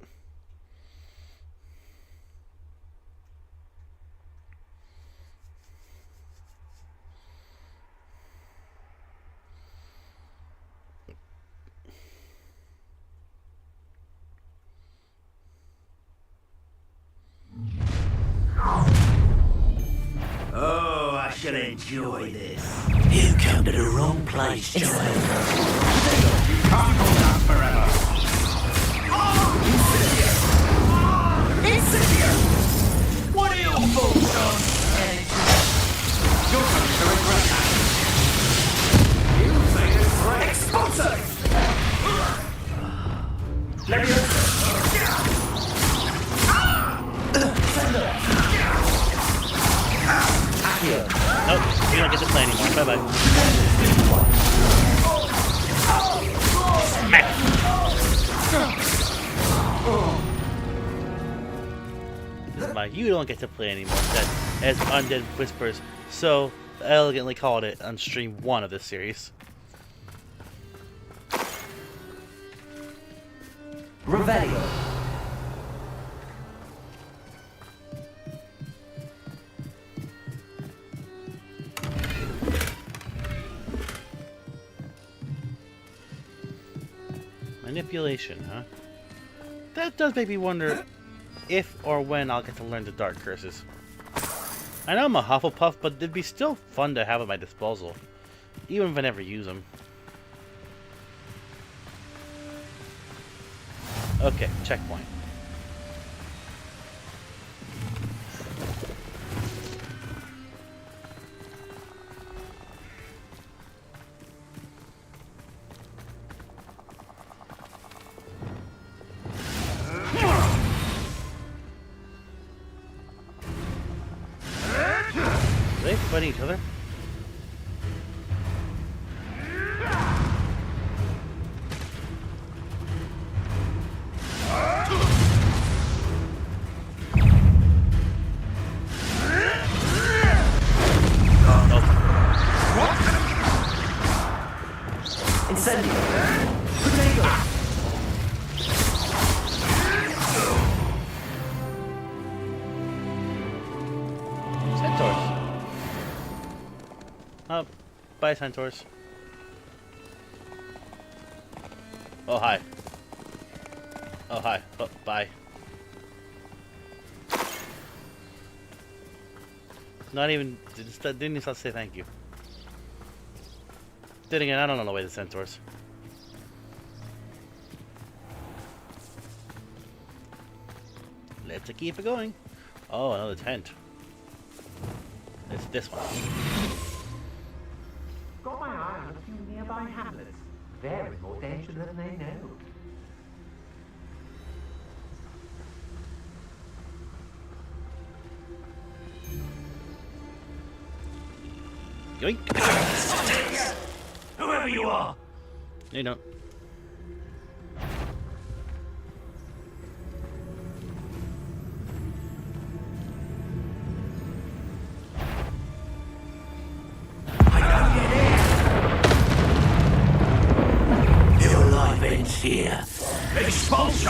Oh, I shall enjoy this. You come to the wrong place, Joey. You can't hold out forever. What are your thoughts on You're going to regret that. You made it right. Expulso! Let me Nope, you don't get to play anymore. Bye bye. Smack! This is my you don't get to play anymore set as Undead Whispers so elegantly called it on stream 1 of this series. Revelio. Manipulation, huh? That does make me wonder if or when I'll get to learn the dark curses. I know I'm a Hufflepuff, but it'd be still fun to have at my disposal, even if I never use them. Okay, checkpoint. Are they fighting each other? Incendio. Potato. Centaurs. Oh, bye, centaurs. Oh, hi. Oh, hi. Oh, bye. Not even, didn't even say thank you. Then again, I don't know the way the centaurs. Let's keep it going. Oh, another tent. It's this one. Got my eye on a few nearby hamlets. They're in more danger than they know. Yoink! Whoever you are. No, you don't. here. Expulsion!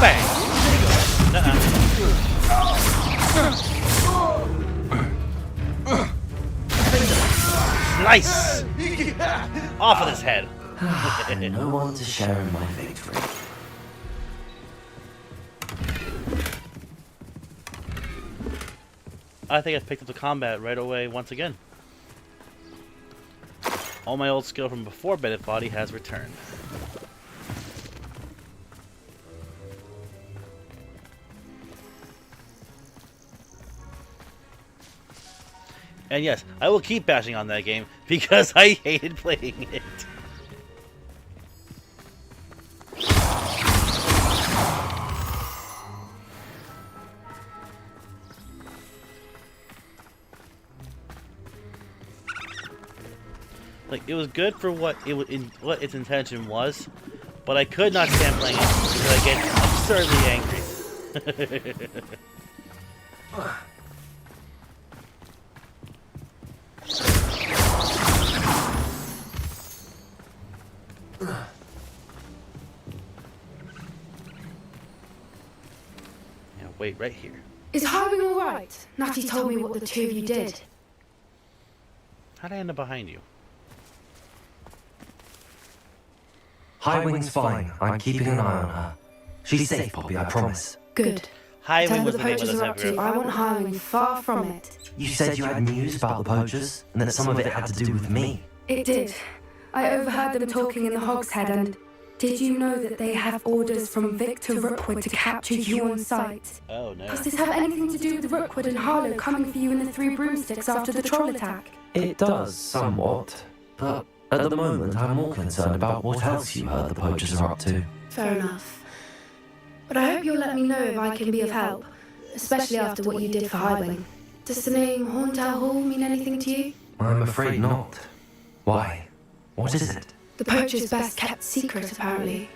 Bang! Nice! Off of his head. No one to share in my victory. I think I've picked up the combat right away once again. All my old skill from before Bennett Body has returned. And yes, I will keep bashing on that game because I hated playing it. Like, it was good for what what its intention was, but I could not stand playing it because I get absurdly angry. Yeah, wait right here. Is Highwing alright? Natty told me what the two of you did. How'd I end up behind you? Highwing's fine. I'm keeping an eye on her. She's safe, Poppy, I promise. Good. Highwing Whatever was the the name of poachers the are up to, server. I want Highwing far from it. You said you had news about the poachers, and that some of it had to do with me. It did. I overheard them talking in the Hogshead, and did you know that they have orders from Victor Rookwood to capture you on sight? Oh no. Does this have anything to do with Rookwood and Harlow coming for you in the Three Broomsticks after the troll attack? It does, somewhat. But at the moment, I'm more concerned about what else you heard the poachers are up to. Fair enough. But I hope you'll let me know if I can be of help, especially after what you did for Highwing. Does the name Horntail Hall mean anything to you? I'm afraid not. Why? What is it? The poacher's best kept secret, apparently.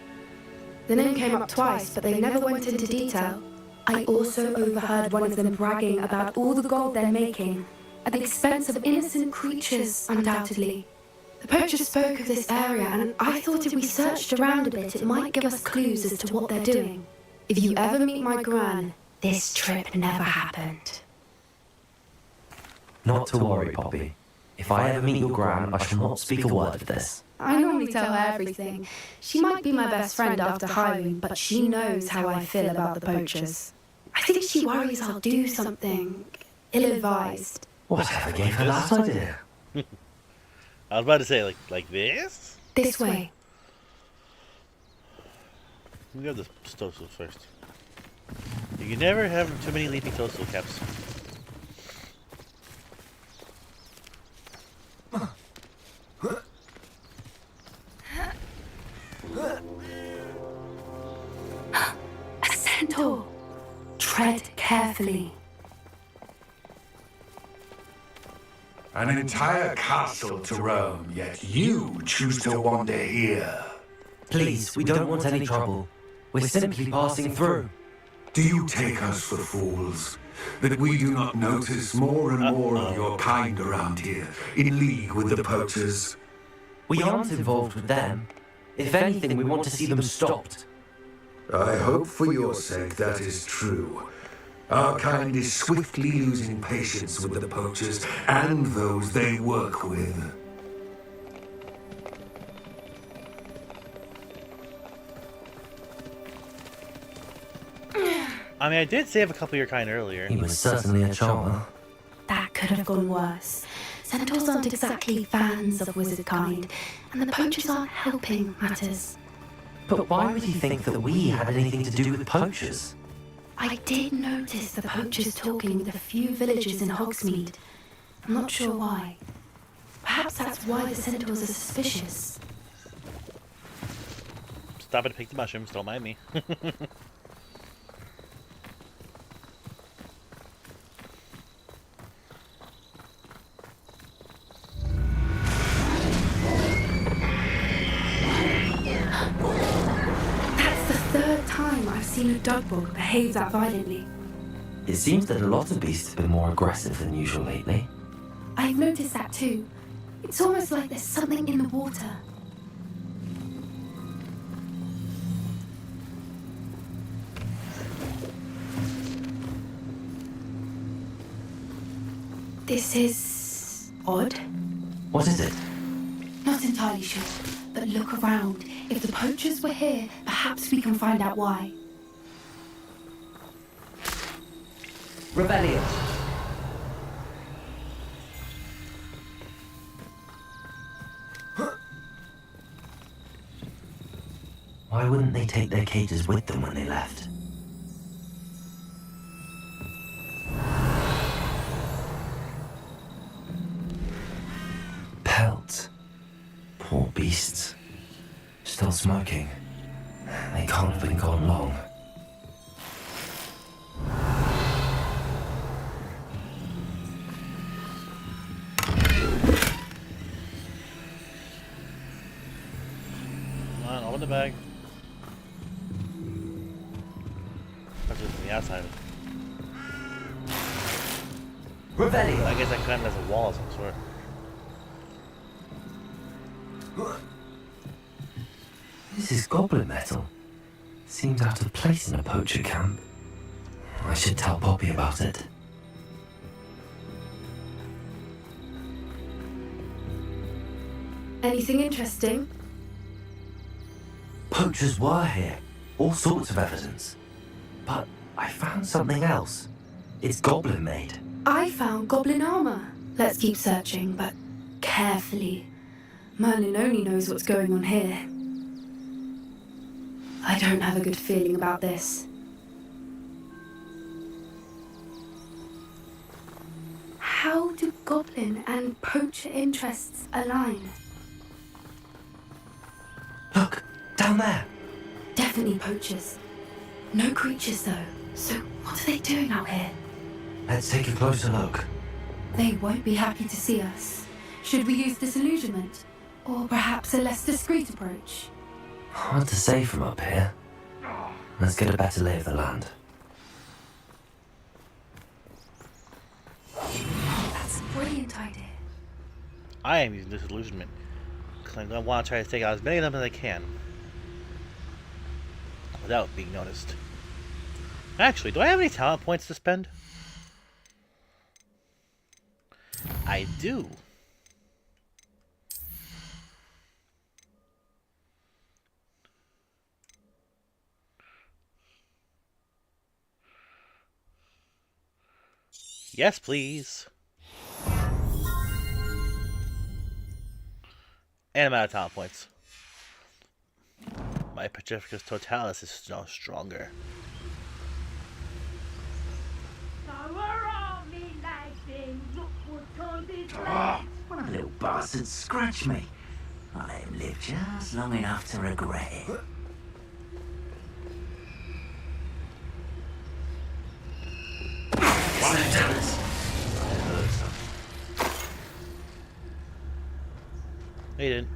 The name came up twice, but they never went into detail. I also overheard one of them bragging about all the gold they're making, at the expense of innocent creatures, undoubtedly. The poachers spoke of this area, and I thought if we searched around a bit, it might give us clues as to what they're doing. If you ever meet my gran, this trip never happened. Not to worry, Poppy. If I ever meet your gran, I shall not speak a word of this. I normally tell her everything. She might be my best friend after Highwing, but she knows how I feel about the poachers. I think she worries I'll do something ill-advised. Whatever gave her that idea? I was about to say, like this? This way. Let me grab the toadstool first. You can never have too many leafy toadstool caps. A centaur. Tread carefully. An entire castle to roam, yet you choose to wander here. Please, we don't want any trouble. We're simply passing through. Do you take us for fools? That we do not notice more and more of your kind around here, in league with the poachers? We aren't involved with them. If anything, we want to see them stopped. I hope for your sake that is true. Our kind is swiftly losing patience with the poachers and those they work with. I mean, I did save a couple of your kind earlier. He was certainly a charmer. That could have gone worse. Centaurs aren't exactly fans of wizard kind, and the poachers aren't helping matters. But why would he think that we had anything to do with poachers? I did notice the poachers talking with a few villagers in Hogsmeade. I'm not sure why. Perhaps that's why the centaurs are suspicious. Stop it to pick the mushrooms, don't mind me. That's the third time I've seen a dogbog behave that violently. It seems that a lot of beasts have been more aggressive than usual lately. I've noticed that too. It's almost like there's something in the water. This is odd. What is it? Not entirely sure, but look around. If the poachers were here, perhaps we can find out why. Rebellion! Why wouldn't they take their cages with them when they left? Pelts. Poor beasts. Still smoking. They can't have been gone long. Come on, open the bag. That's just from the outside. Rebellion! I guess that kind of has a wall of some sort. This is goblin metal. Seems out of place in a poacher camp. I should tell Poppy about it. Anything interesting? Poachers were here. All sorts of evidence. But I found something else. It's goblin made. I found goblin armor. Let's keep searching, but carefully. Merlin only knows what's going on here. I don't have a good feeling about this. How do goblin and poacher interests align? Look, down there. Definitely poachers. No creatures though. So what are they doing out here? Let's take a closer look. They won't be happy to see us. Should we use disillusionment? Or perhaps a less discreet approach? Hard to say from up here. Let's get a better lay of the land. That's a brilliant idea. I am using disillusionment because I'm going to want to try to take out as many of them as I can without being noticed. Actually, do I have any talent points to spend? I do. Yes, please. And I'm out of talent points. My Petrificus Totalis is now stronger. One of the little bastards scratched me. I let him live just long enough to regret it. He didn't.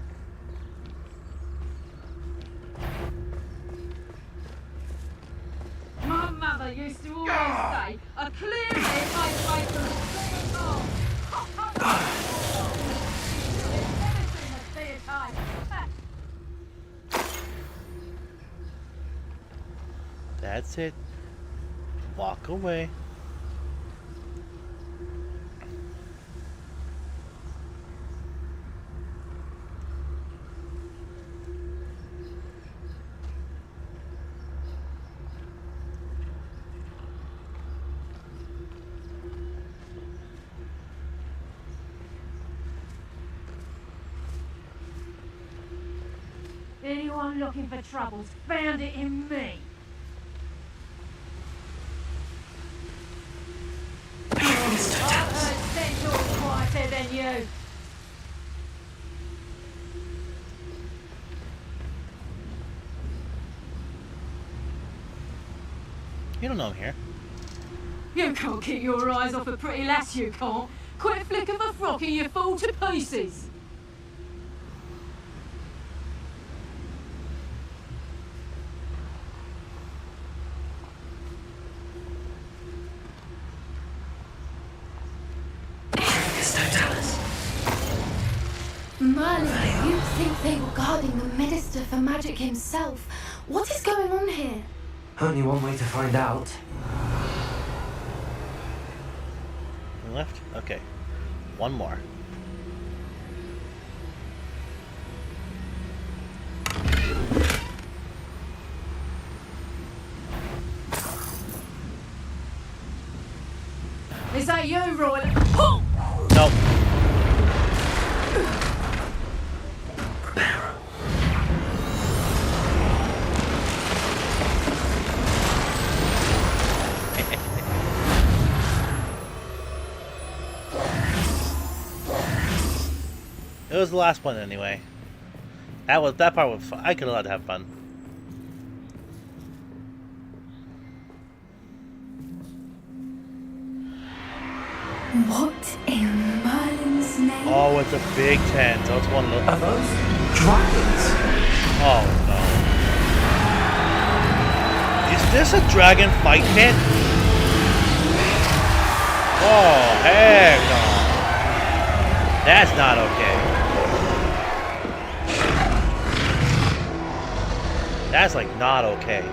My mother used to always say, a clear head makes way for a clear heart. Never seen a clear time. That's it. Walk away. Anyone looking for troubles found it in me. I've heard centaurs quieter than you. You don't know I'm here. You can't keep your eyes off a pretty lass, you can't. Quick flick of a frock and you fall to pieces. Merlin, you think they were guarding the Minister for Magic himself? What is going on here? Only one way to find out. Left? Okay. One more. Is that you, Roy? Oh! Nope. It was the last one anyway. That part was fun. I could allowed to have fun. What in Merlin's name? Oh, it's a big tent. Oh, it's one of those. Are those dragons? Oh no. Is this a dragon fight pit? Oh, heck no. That's not okay. That's like not okay.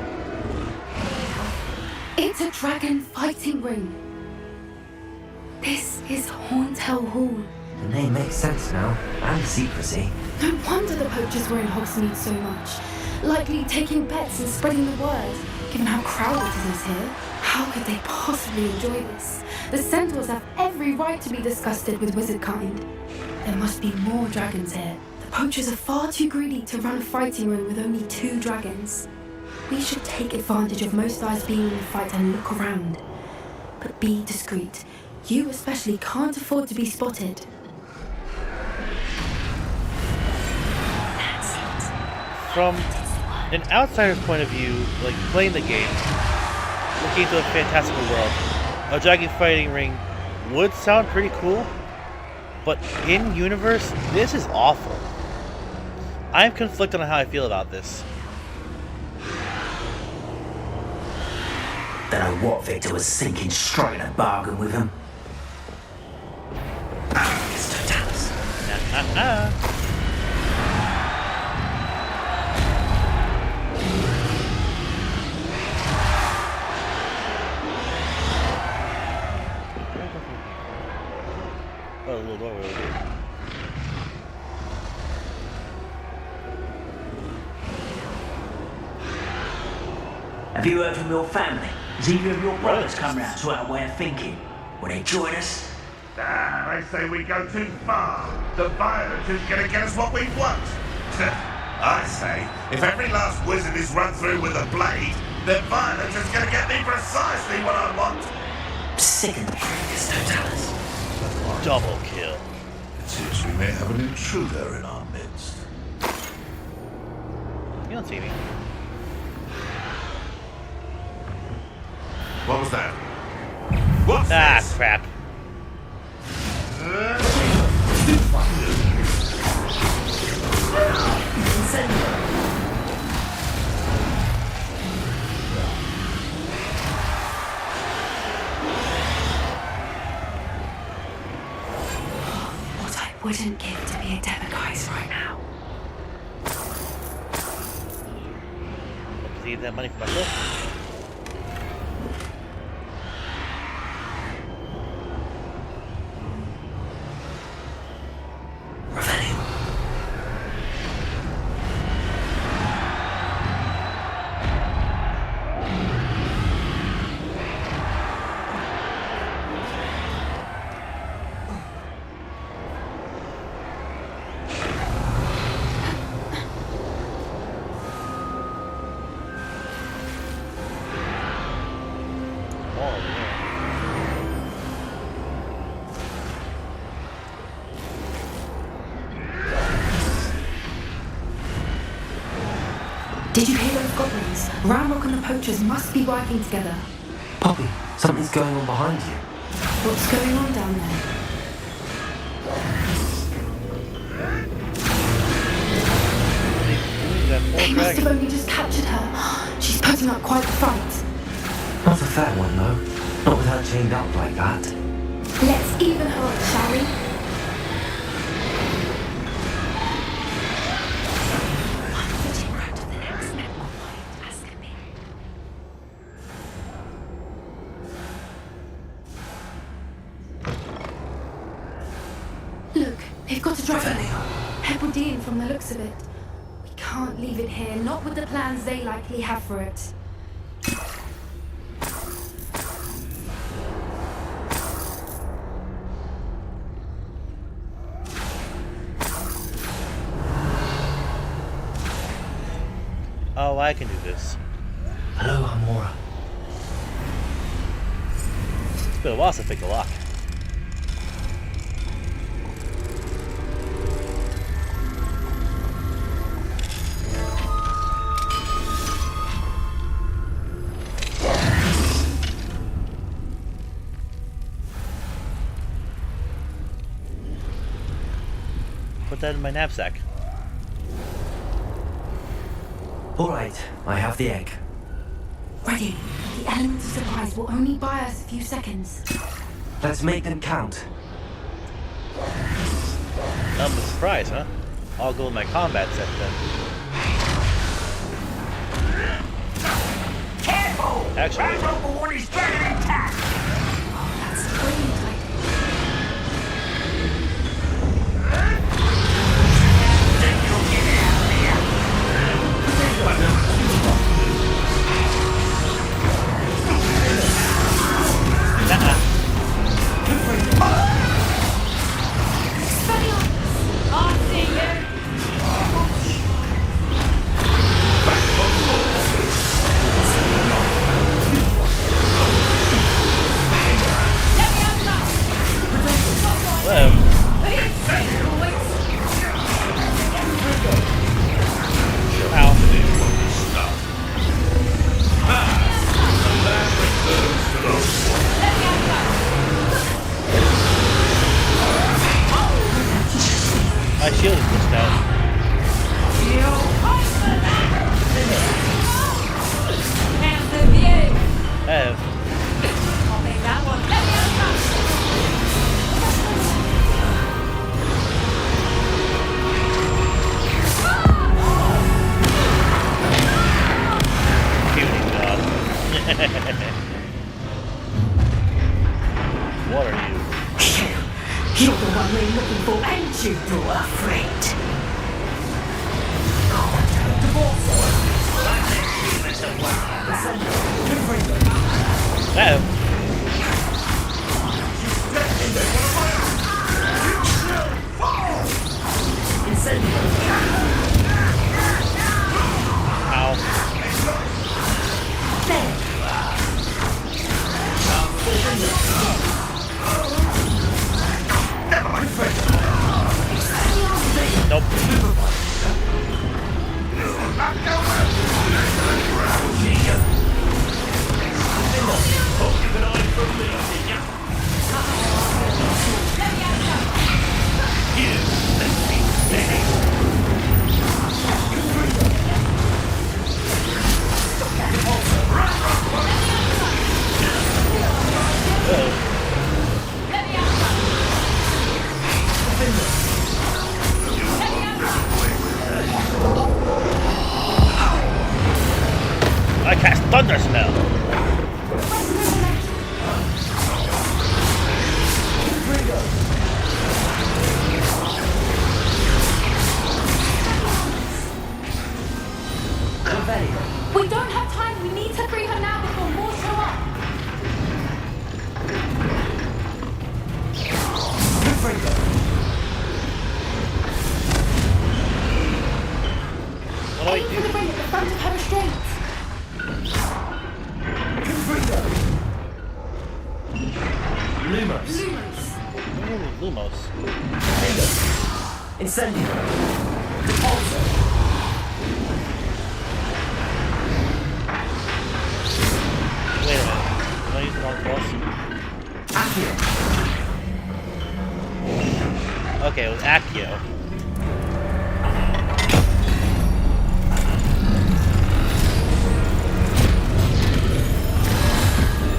It's a dragon fighting ring. This is Hauntel Hall. The name makes sense now, and secrecy. No wonder the poachers were in Hogsmeade so much. Likely taking bets and spreading the word, given how crowded it is here. How could they possibly enjoy this? The centaurs have every right to be disgusted with wizard kind. There must be more dragons here. The poachers are far too greedy to run a fighting ring with only 2 dragons. We should take advantage of most eyes being in the fight and look around. But be discreet. You especially can't afford to be spotted. That's it. From an outsider's point of view, like playing the game, looking into a fantastical world, a dragon fighting ring would sound pretty cool, but in universe, this is awful. I am conflicted on how I feel about this. Don't know what Victor was thinking, striking a bargain with him. Mr. Dallas. Oh, a little doorway over here. Have you heard from your family? Has either of your brothers come round to our way of thinking? Will they join us? Ah, they say we go too far. The violence is gonna get us what we want. I say, if every last wizard is run through with a blade, then violence is gonna get me precisely what I want. Sick of Mr. Dallas. Double kill. It seems we may have an intruder in our midst. You don't see me. What was that? What's this? Crap. What I wouldn't give to be a Demiguise right now. Leave that money for myself. Did you hear those goblins? Ramrock and the poachers must be working together. Poppy, something's going on behind you. What's going on down there? They must have only just captured her. She's putting up quite the fight. Not a fair one, though. Not with her chained up like that. Let's even her up, shall we? They've got to drop it. Hebridean from the looks of it. We can't leave it here, not with the plans they likely have for it. Oh, I can do this. Hello, Amora. It's been a while since I picked a lock. Put that in my knapsack. All right, I have the egg. Ready. The element of surprise will only buy us a few seconds. Let's make them count. The surprise, huh? I'll go with my combat set then. Careful! Actually, That local one is dragging intact! That's brilliant idea. my shield is pushed out. What are you? You're the one we're looking for, and you brought a friend. Nope. I cast Thunder Spell. We don't have time. We need to free her now before more show up. What do I Aim for the do? ring at the front of her restraints. Lumos. Ooh, Lumos. Incendio. Wait a minute. Can I use the wrong plus? Okay, it was Accio.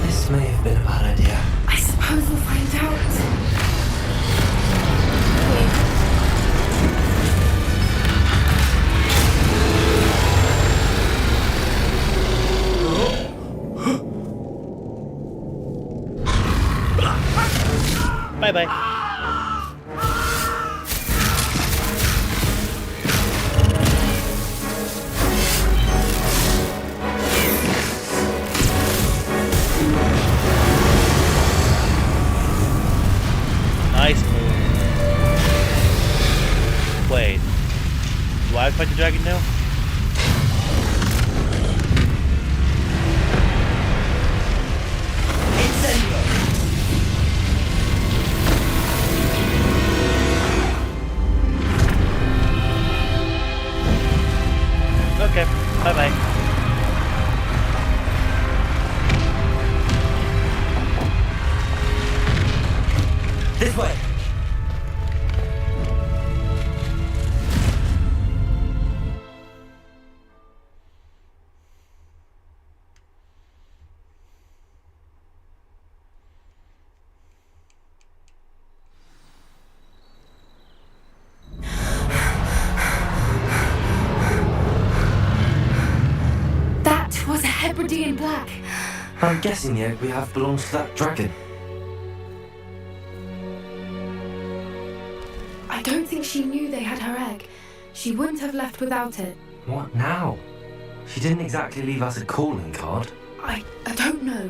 This may have been a bad idea. I suppose we'll find out. Bye bye. fight the dragon now? Okay, bye-bye. This way! That was a Hebridean black. I'm guessing the egg we have belongs to that dragon. I don't think she knew they had her egg. She wouldn't have left without it. What now? She didn't exactly leave us a calling card. I don't know.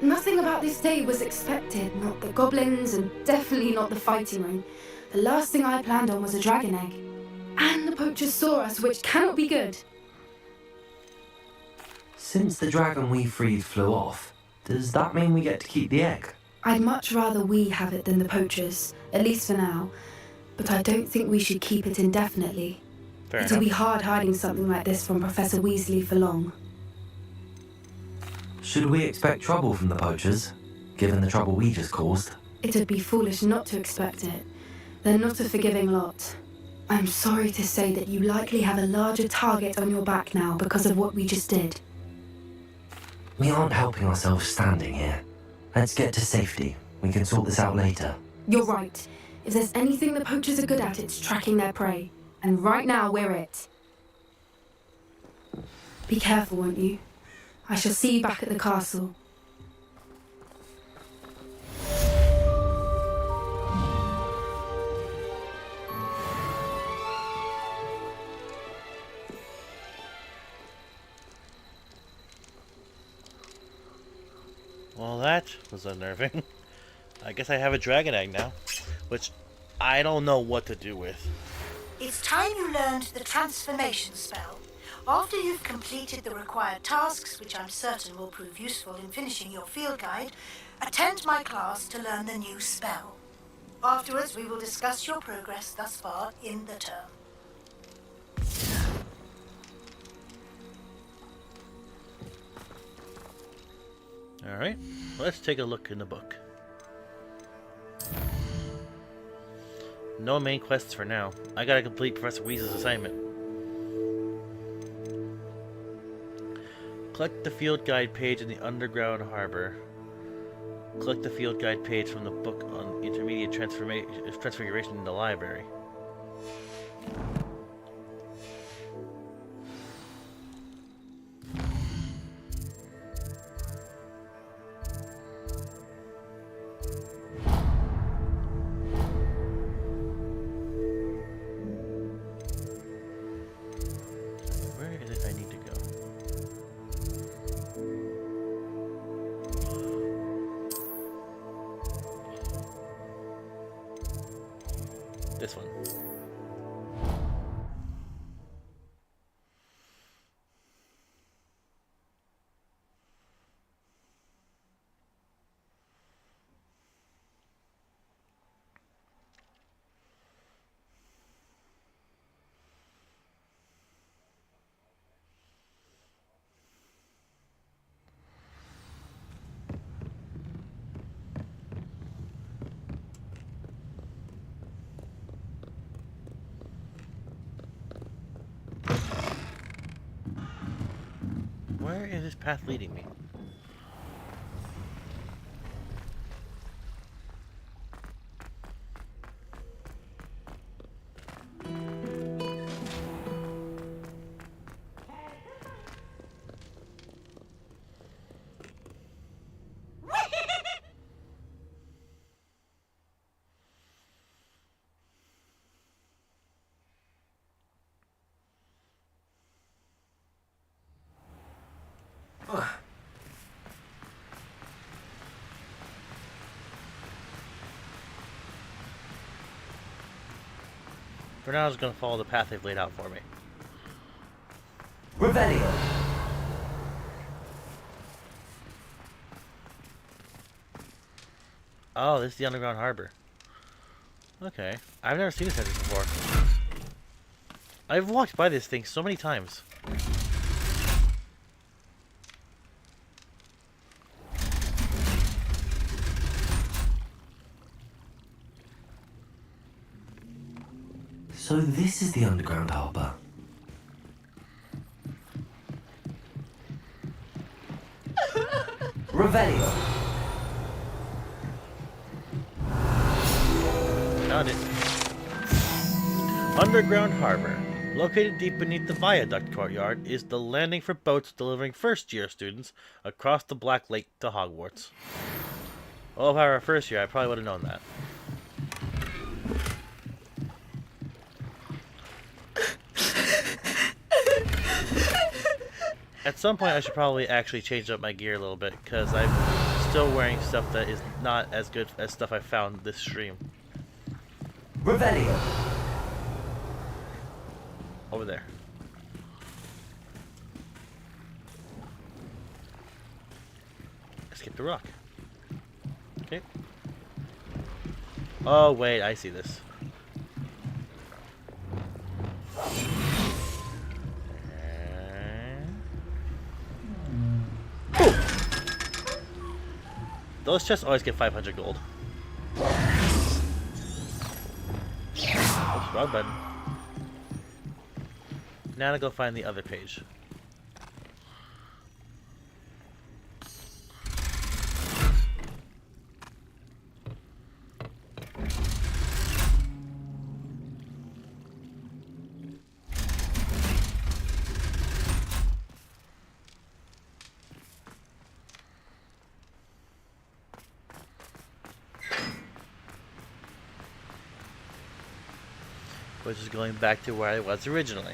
Nothing about this day was expected. Not the goblins, and definitely not the fighting ring. The last thing I planned on was a dragon egg. And the poachers saw us, which cannot be good. Since the dragon we freed flew off, does that mean we get to keep the egg? I'd much rather we have it than the poachers, at least for now. But I don't think we should keep it indefinitely. Fair It'll enough. be hard hiding something like this from Professor Weasley for long. Should we expect trouble from the poachers, given the trouble we just caused? It'd be foolish not to expect it. They're not a forgiving lot. I'm sorry to say that you likely have a larger target on your back now because of what we just did. We aren't helping ourselves standing here. Let's get to safety. We can sort this out later. You're right. If there's anything the poachers are good at, it's tracking their prey. And right now, we're it. Be careful, won't you? I shall see you back at the castle. Well, that was unnerving. I guess I have a dragon egg now, which I don't know what to do with. It's time you learned the transformation spell. After you've completed the required tasks, which I'm certain will prove useful in finishing your field guide, attend my class to learn the new spell. Afterwards, we will discuss your progress thus far in the term. Alright, let's take a look in the book. No main quests for now. I gotta complete Professor Weasley's assignment. Collect the field guide page in the underground harbor. Collect the field guide page from the book on intermediate transfiguration in the library. Where is it I need to go? This one. Where is this path leading me? For now, I'm just going to follow the path they've laid out for me. Revelio. Oh, this is the underground harbor. Okay. I've never seen this entrance before. I've walked by this thing so many times. So this is the underground harbor. Revelio. Found it. Underground harbor. Located deep beneath the viaduct courtyard is the landing for boats delivering first-year students across the Black Lake to Hogwarts. Well, if I were a first year, I probably would have known that. At some point, I should probably actually change up my gear a little bit, because I'm still wearing stuff that is not as good as stuff I found this stream. Revelio. Over there. Escape the rock. Okay. Oh, wait, I see this. Those chests always get 500 gold. Oops, wrong button. Now to go find the other page. Which is going back to where I was originally.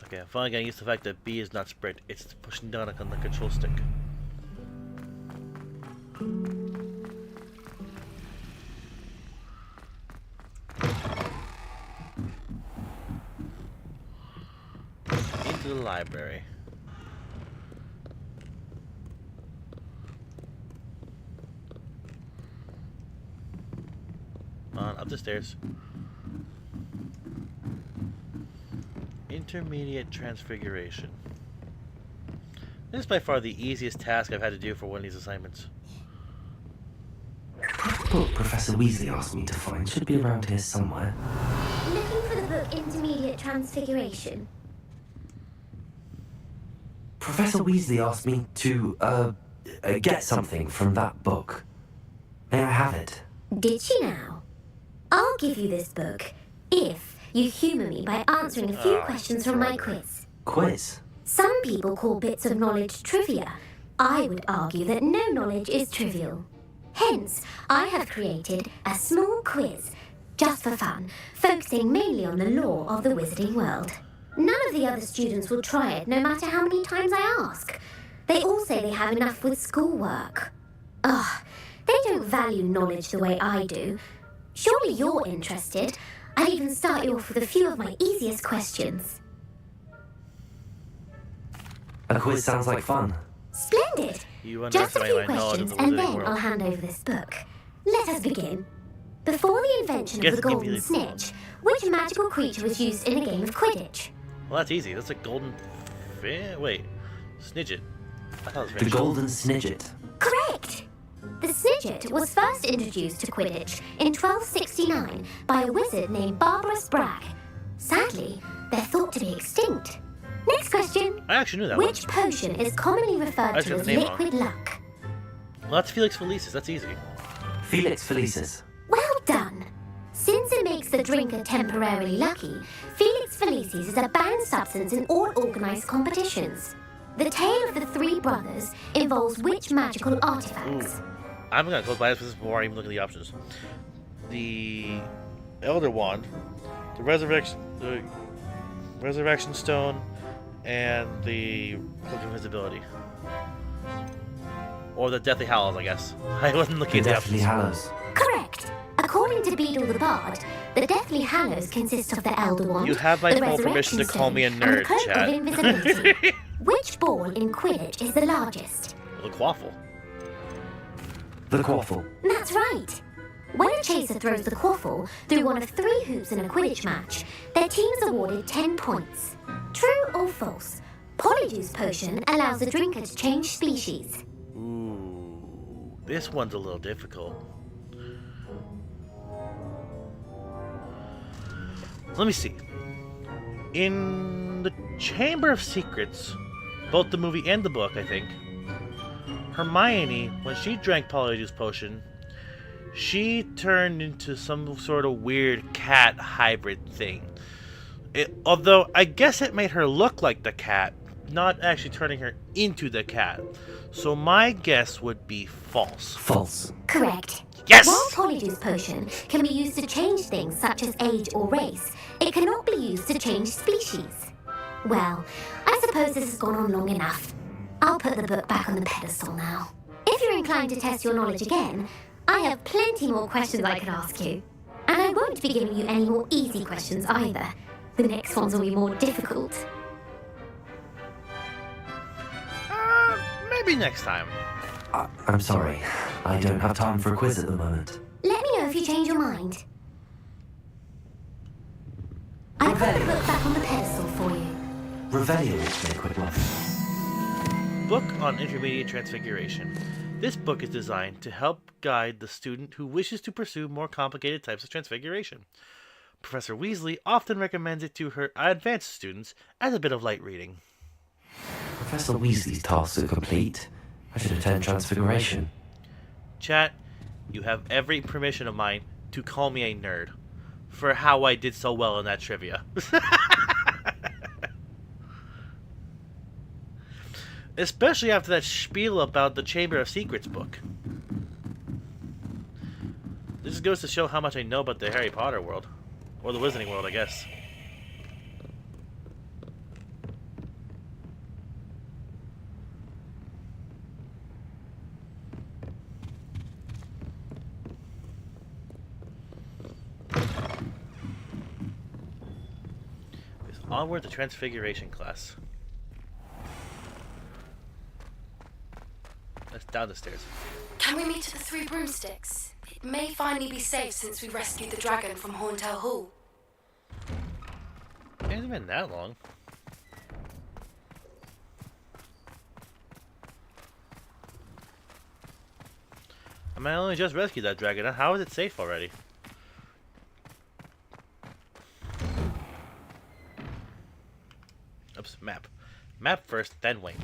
Okay, I'm finally getting used to the fact that B is not sprint, it's pushing down on the control stick. Into the library. On up the stairs. Intermediate transfiguration. This is by far the easiest task I've had to do for one of these assignments. The book Professor Weasley asked me to find should be around here somewhere. Looking for the book Intermediate Transfiguration. Professor Weasley asked me to, get something from that book. May I have it? Did she now? I'll give you this book if you humour me by answering a few questions from my quiz. Quiz? Some people call bits of knowledge trivia. I would argue that no knowledge is trivial. Hence, I have created a small quiz, just for fun, focusing mainly on the lore of the wizarding world. None of the other students will try it, no matter how many times I ask. They all say they have enough with schoolwork. Ugh, they don't value knowledge the way I do. Surely you're interested. I'll even start you off with a few of my easiest questions. A quiz sounds like fun. Splendid! Just a few questions and then I'll hand over this book. Let us begin. Before the invention of the golden snitch, which magical creature was used in a game of Quidditch? Well, that's easy. That's a golden... Wait. Snidget. I thought it was the golden snidget. Correct! The snidget was first introduced to Quidditch in 1269 by a wizard named Barbarous Bragg. Sadly, they're thought to be extinct. Next question. I actually knew that Which potion is commonly referred to as liquid luck? Well, that's Felix Felicis. That's easy. Felix Felicis. Well done. Since it makes the drinker temporarily lucky, Felix Felicis is a banned substance in all organised competitions. The tale of the three brothers involves which magical artifacts? I'm gonna close my eyes before I even look at the options. The Elder Wand, the Resurrection Stone, and the Cloak of Invisibility. Or the Deathly Hallows, I guess. I wasn't looking at the Deathly options. Hallows. Correct. According to Beedle the Bard, the Deathly Hallows consist of the Elder Wand, You have my the full permission Resurrection to call me a Stone, and the nerd, Cloak chat. of Invisibility. Which ball in Quidditch is the largest? The Quaffle. The Quaffle. That's right. When a chaser throws the quaffle through one of 3 hoops in a Quidditch match, their team is awarded 10 points. True or false? Polyjuice Potion allows the drinker to change species. Ooh, this one's a little difficult. Let me see. In the Chamber of Secrets, both the movie and the book, I think, Hermione, when she drank Polyjuice Potion, she turned into some sort of weird cat hybrid thing. Although, I guess it made her look like the cat, not actually turning her into the cat. So my guess would be false. False. Correct. Yes! While Polyjuice Potion can be used to change things such as age or race, it cannot be used to change species. Well, I suppose this has gone on long enough. I'll put the book back on the pedestal now. If you're inclined to test your knowledge again, I have plenty more questions I can ask you. And I won't be giving you any more easy questions either. The next ones will be more difficult. Maybe next time. I'm sorry. I don't have time for a quiz at the moment. Let me know if you change your mind. I put the book back on the pedestal for you. Revelio makes me a quick one. Book on Intermediate Transfiguration. This book is designed to help guide the student who wishes to pursue more complicated types of transfiguration. Professor Weasley often recommends it to her advanced students as a bit of light reading. Professor Weasley's tasks are complete. I should attend Transfiguration. Chat, you have every permission of mine to call me a nerd for how I did so well in that trivia. Especially after that spiel about the Chamber of Secrets book. This just goes to show how much I know about the Harry Potter world. Or the Wizarding world, I guess. It's onward to Transfiguration class. That's down the stairs. Can we meet at the Three Broomsticks? It may finally be safe since we rescued the dragon from Horntail Hall. It hasn't been that long. I mean, I only just rescued that dragon. How is it safe already? Oops, map. Map first, then wait.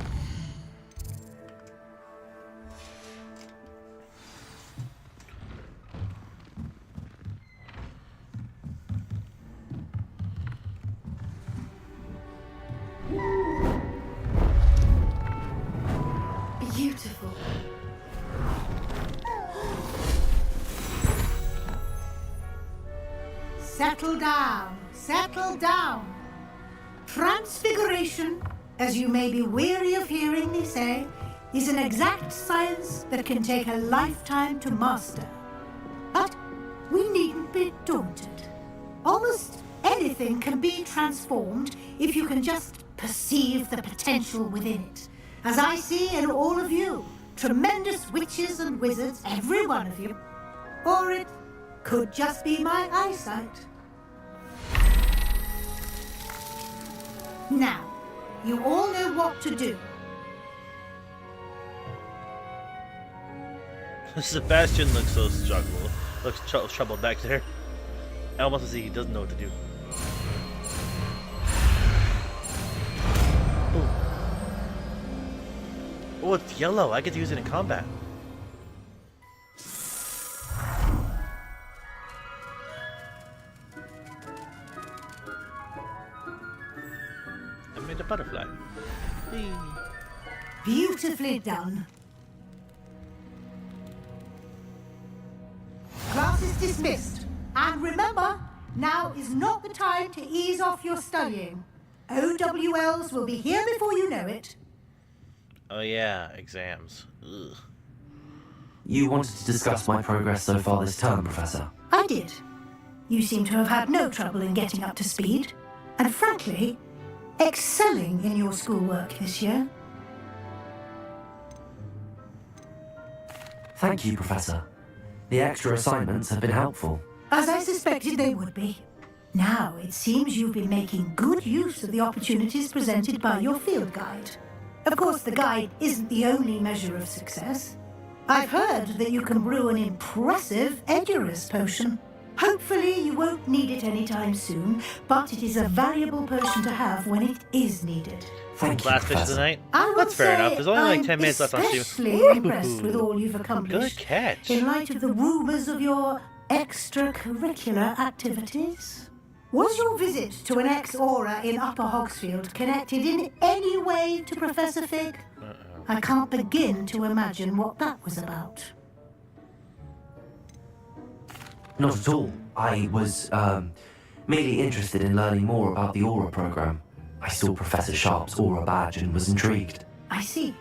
Beautiful. Settle down, settle down. Transfiguration, as you may be weary of hearing me say, is an exact science that can take a lifetime to master. But we needn't be daunted. Almost anything can be transformed if you can just perceive the potential within it. As I see in all of you, tremendous witches and wizards, every one of you. Or it could just be my eyesight. Now, you all know what to do. Sebastian looks so struggled. Looks troubled back there. I almost see he doesn't know what to do. Oh, it's yellow. I get to use it in combat. I made a butterfly. Whee. Beautifully done. dismissed. And remember, now is not the time to ease off your studying. OWLs will be here before you know it. Oh yeah, exams. Ugh. You wanted to discuss my progress so far this term, Professor. I did. You seem to have had no trouble in getting up to speed. And frankly, excelling in your schoolwork this year. Thank you, Professor. The extra assignments have been helpful. As I suspected they would be. Now it seems you've been making good use of the opportunities presented by your field guide. Of course, the guide isn't the only measure of success. I've heard that you can brew an impressive Edurus potion. Hopefully you won't need it anytime soon, but it is a valuable potion to have when it is needed. Thank you, Last fish of Professor. the night? I will That's fair say enough. There's only like I'm 10 minutes left on stream. especially impressed with all you've accomplished. Good catch. In light of the rumours of your extracurricular activities. Was your visit to an ex-aura in Upper Hogsfield connected in any way to Professor Fig? I can't begin to imagine what that was about. Not at all. I was, merely interested in learning more about the Aura program. I saw Professor Sharp's Aura badge and was intrigued. I see.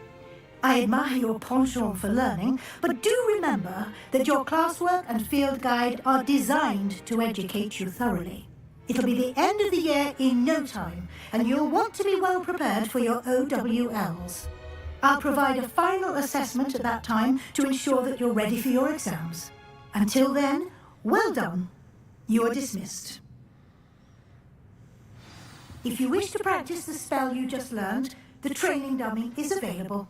I admire your penchant for learning, but do remember that your classwork and field guide are designed to educate you thoroughly. It'll be the end of the year in no time, and you'll want to be well prepared for your OWLs. I'll provide a final assessment at that time to ensure that you're ready for your exams. Until then, well done. You are dismissed. If you wish to practice the spell you just learned, the training dummy is available.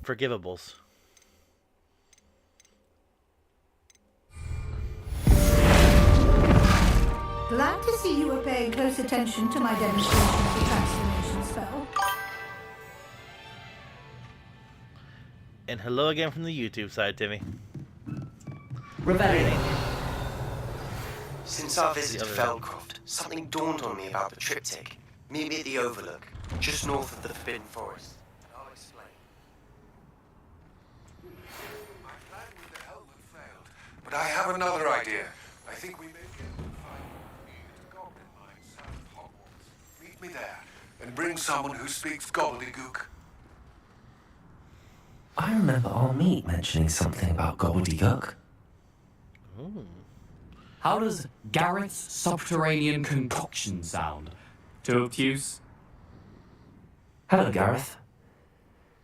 Forgivables. Glad to see you were paying close attention to my demonstration of the transformation spell. And hello again from the YouTube side, Timmy. Rebellion. Since our visit to Feldcroft, something dawned on me about the triptych. Meet me at the Overlook, just north of the Forbidden Forest. I'll explain. My plan with the helmet failed, but I have another idea. I think we may be able to find a goblin mine south of Hogwarts. Meet me there, and bring someone who speaks gobbledygook. I remember our meet mentioning something about gobbledygook. How does Garrett's subterranean concoction sound? Too obtuse? Hello, Gareth.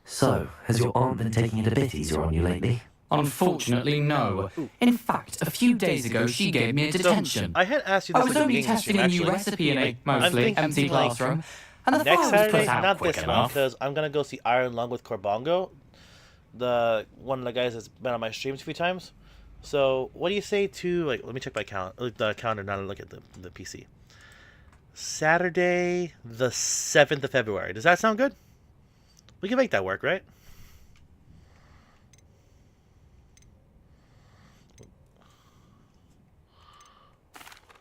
So, has your aunt been taking it a bit easier on you lately? Unfortunately, no. In fact, a few days ago, she gave me a detention. I had asked you this I was at the only beginning of the testing stream, a new actually. recipe in a I'm mostly thinking, empty like, classroom, and the next file was Saturday, put out not quick this one, enough. because I'm gonna go see Iron Lung with Corbongo, the one of the guys that's been on my streams a few times. So, what do you say to, like, let me check my the calendar now to look at the PC. Saturday, the 7th of February. Does that sound good? We can make that work, right?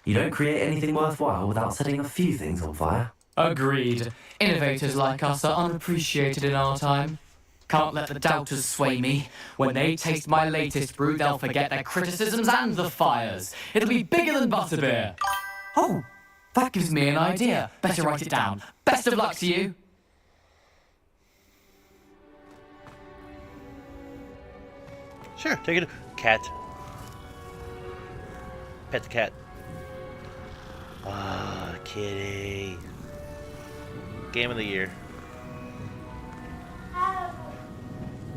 You don't create anything worthwhile without setting a few things on fire. Agreed. Innovators like us are unappreciated in our time. Can't let the doubters sway me. When they taste my latest brew, they'll forget their criticisms and the fires. It'll be bigger than butterbeer. Oh, that gives me an idea. Better write it down. Best of luck to you. Sure, take it. Cat. Pet the cat. Ah, kitty. Game of the year.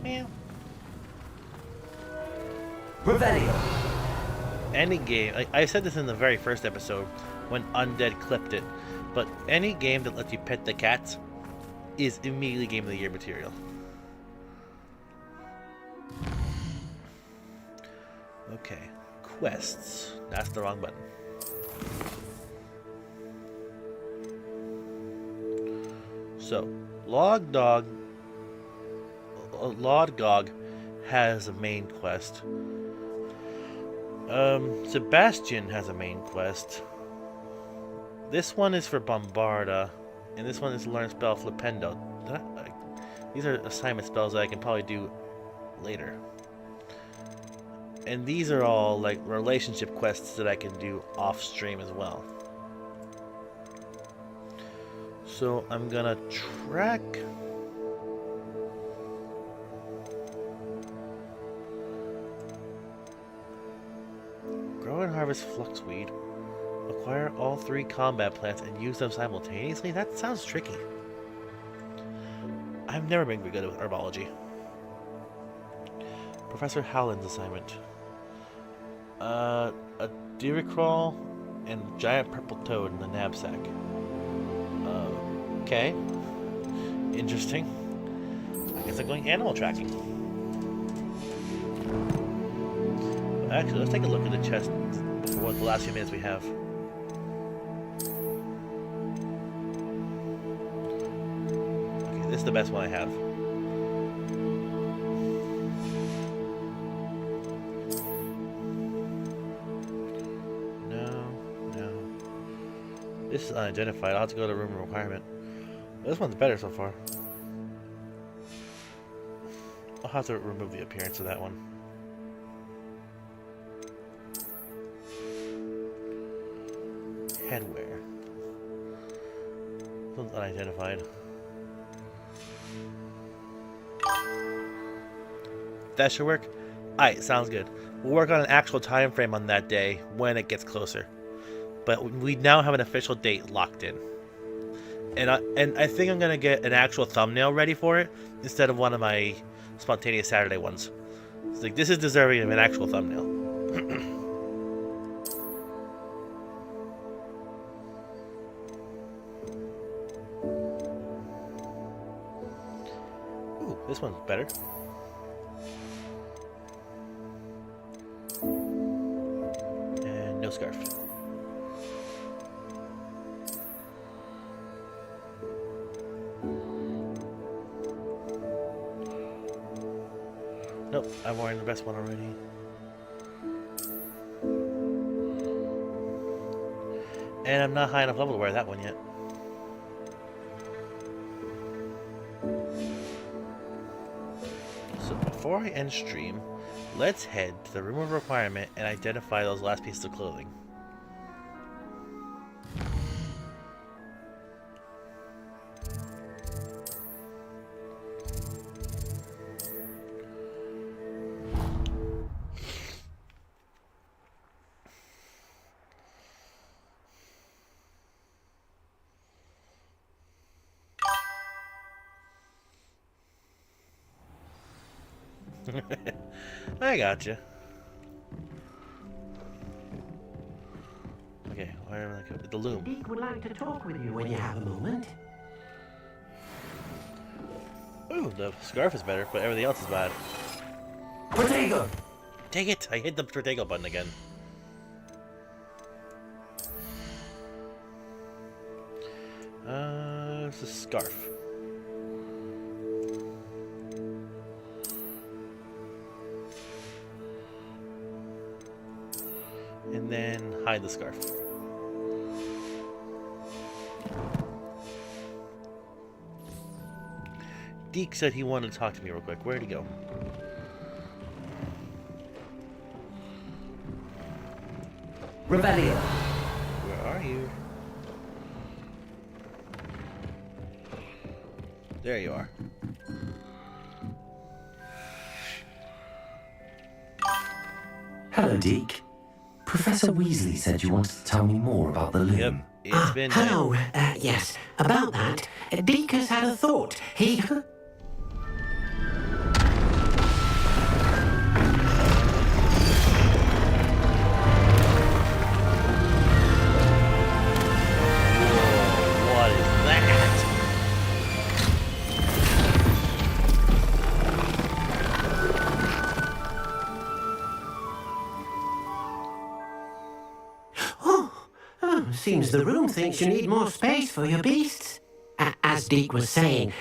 Meow. Revelio. Any game, I said this in the very first episode when Undead clipped it, but any game that lets you pet the cats is immediately Game of the Year material. Okay, quests. That's the wrong button. So, Lodgog has a main quest. Sebastian has a main quest. This one is for Bombarda, and this one is to learn spell Flipendo. These are assignment spells that I can probably do later. And these are all like relationship quests that I can do off stream as well. So I'm gonna track grow and harvest fluxweed. Acquire all 3 combat plants and use them simultaneously? That sounds tricky. I've never been good with herbology. Professor Howland's assignment. A Diricrawl and giant purple toad in the knapsack. Okay. Interesting. I guess I'm going animal tracking. Actually, let's take a look at the chest for what the last few minutes we have. Okay, this is the best one I have. This is unidentified. I'll have to go to room requirement. This one's better so far. I'll have to remove the appearance of that one. Headwear. This one's unidentified. That should work? Alright, sounds good. We'll work on an actual time frame on that day when it gets closer. But we now have an official date locked in. And I think I'm going to get an actual thumbnail ready for it instead of one of my spontaneous Saturday ones. It's like, this is deserving of an actual thumbnail. Ooh, this one's better. And no scarf. Nope, I'm wearing the best one already. And I'm not high enough level to wear that one yet. So before I end stream, let's head to the room of requirement and identify those last pieces of clothing. I gotcha. Okay, where am I going? The loom. Deek would like to talk with you when you have a moment. Ooh, the scarf is better, but everything else is bad. Protego! Dang it! I hit the Protego button again. It's a scarf. And then hide the scarf. Deke said he wanted to talk to me real quick. Where'd he go? Revelio. Where are you? There you are. Hello, Deke. Professor Weasley said you wanted to tell me more about the loom. Yep, it's been... Hello, yes. About that, Deke has had a thought. He... What is that? Seems the room thinks you need more space for your beasts. As Deke was saying,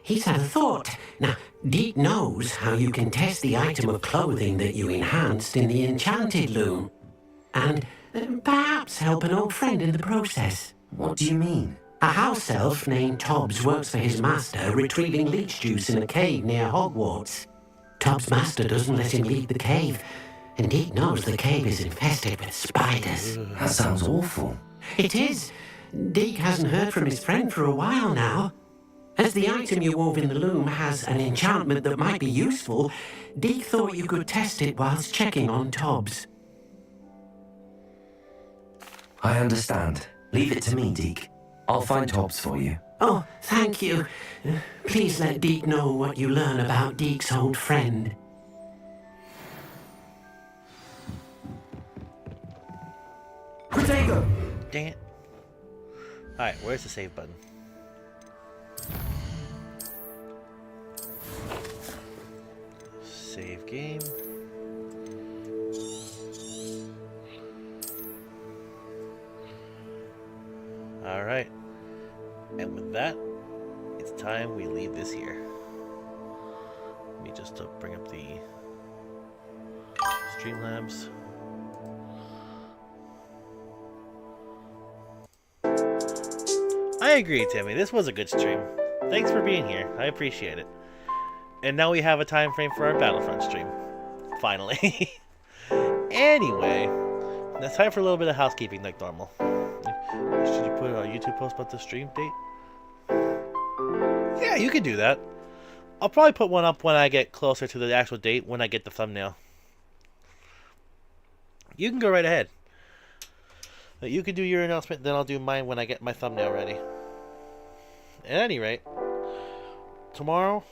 he's had a thought. Now, Deke knows how you can test the item of clothing that you enhanced in the enchanted loom. And perhaps help an old friend in the process. What do you mean? A house elf named Tobbs works for his master retrieving leech juice in a cave near Hogwarts. Tobbs' master doesn't let him leave the cave, And Deke knows the cave is infested with spiders. That sounds awful. It is. Deke hasn't heard from his friend for a while now. As the item you wove in the loom has an enchantment that might be useful, Deke thought you could test it whilst checking on Tobbs. I understand. Leave it to me, Deke. I'll find Tobbs for you. Oh, thank you. Please let Deke know what you learn about Deke's old friend. Protego! Dang it. Alright, where's the save button? Save game. Alright. And with that, it's time we leave this here. Let me just bring up the Streamlabs. I agree, Timmy. This was a good stream. Thanks for being here. I appreciate it. And now we have a time frame for our Battlefront stream. Finally. Anyway, it's time for a little bit of housekeeping like normal. Should you put a YouTube post about the stream date? Yeah, you can do that. I'll probably put one up when I get closer to the actual date, when I get the thumbnail. You can go right ahead. You can do your announcement, then I'll do mine when I get my thumbnail ready. At any rate, tomorrow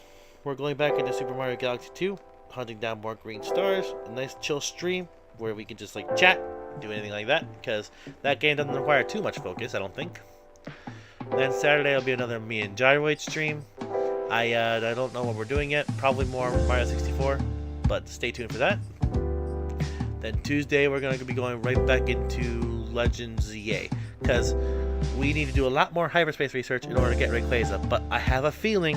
we're going back into Super Mario Galaxy 2, hunting down more green stars, a nice chill stream where we can just like chat, do anything like that, because that game doesn't require too much focus, I don't think. Then Saturday will be another me and Gyroid stream. I don't know what we're doing yet, probably more Mario 64, but stay tuned for that. Then Tuesday we're going to be going right back into Legends ZA, because we need to do a lot more hyperspace research in order to get Rayquaza, but I have a feeling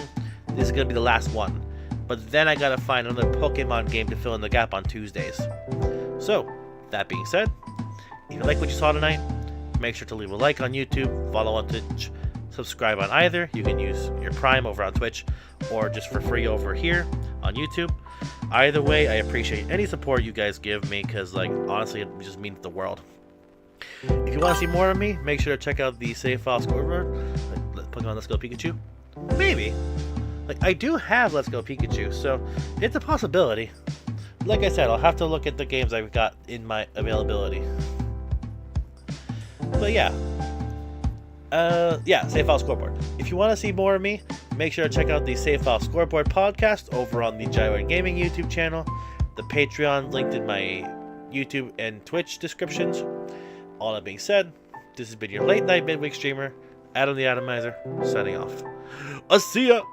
this is going to be the last one. But then I gotta find another Pokemon game to fill in the gap on Tuesdays. So, that being said, if you like what you saw tonight, make sure to leave a like on YouTube, follow on Twitch, subscribe on either. You can use your Prime over on Twitch, or just for free over here on YouTube. Either way, I appreciate any support you guys give me, because like honestly, it just means the world. If you want to see more of me, make sure to check out the save file scoreboard. Like Pokemon Let's Go Pikachu. Maybe. Like, I do have Let's Go Pikachu, so it's a possibility. Like I said, I'll have to look at the games I've got in my availability. But yeah. Save file scoreboard. If you want to see more of me, make sure to check out the Save File Scoreboard podcast over on the Gyroid Gaming YouTube channel. The Patreon linked in my YouTube and Twitch descriptions. All that being said, this has been your late night midweek streamer, Adam the Atomizer, signing off. I'll see ya!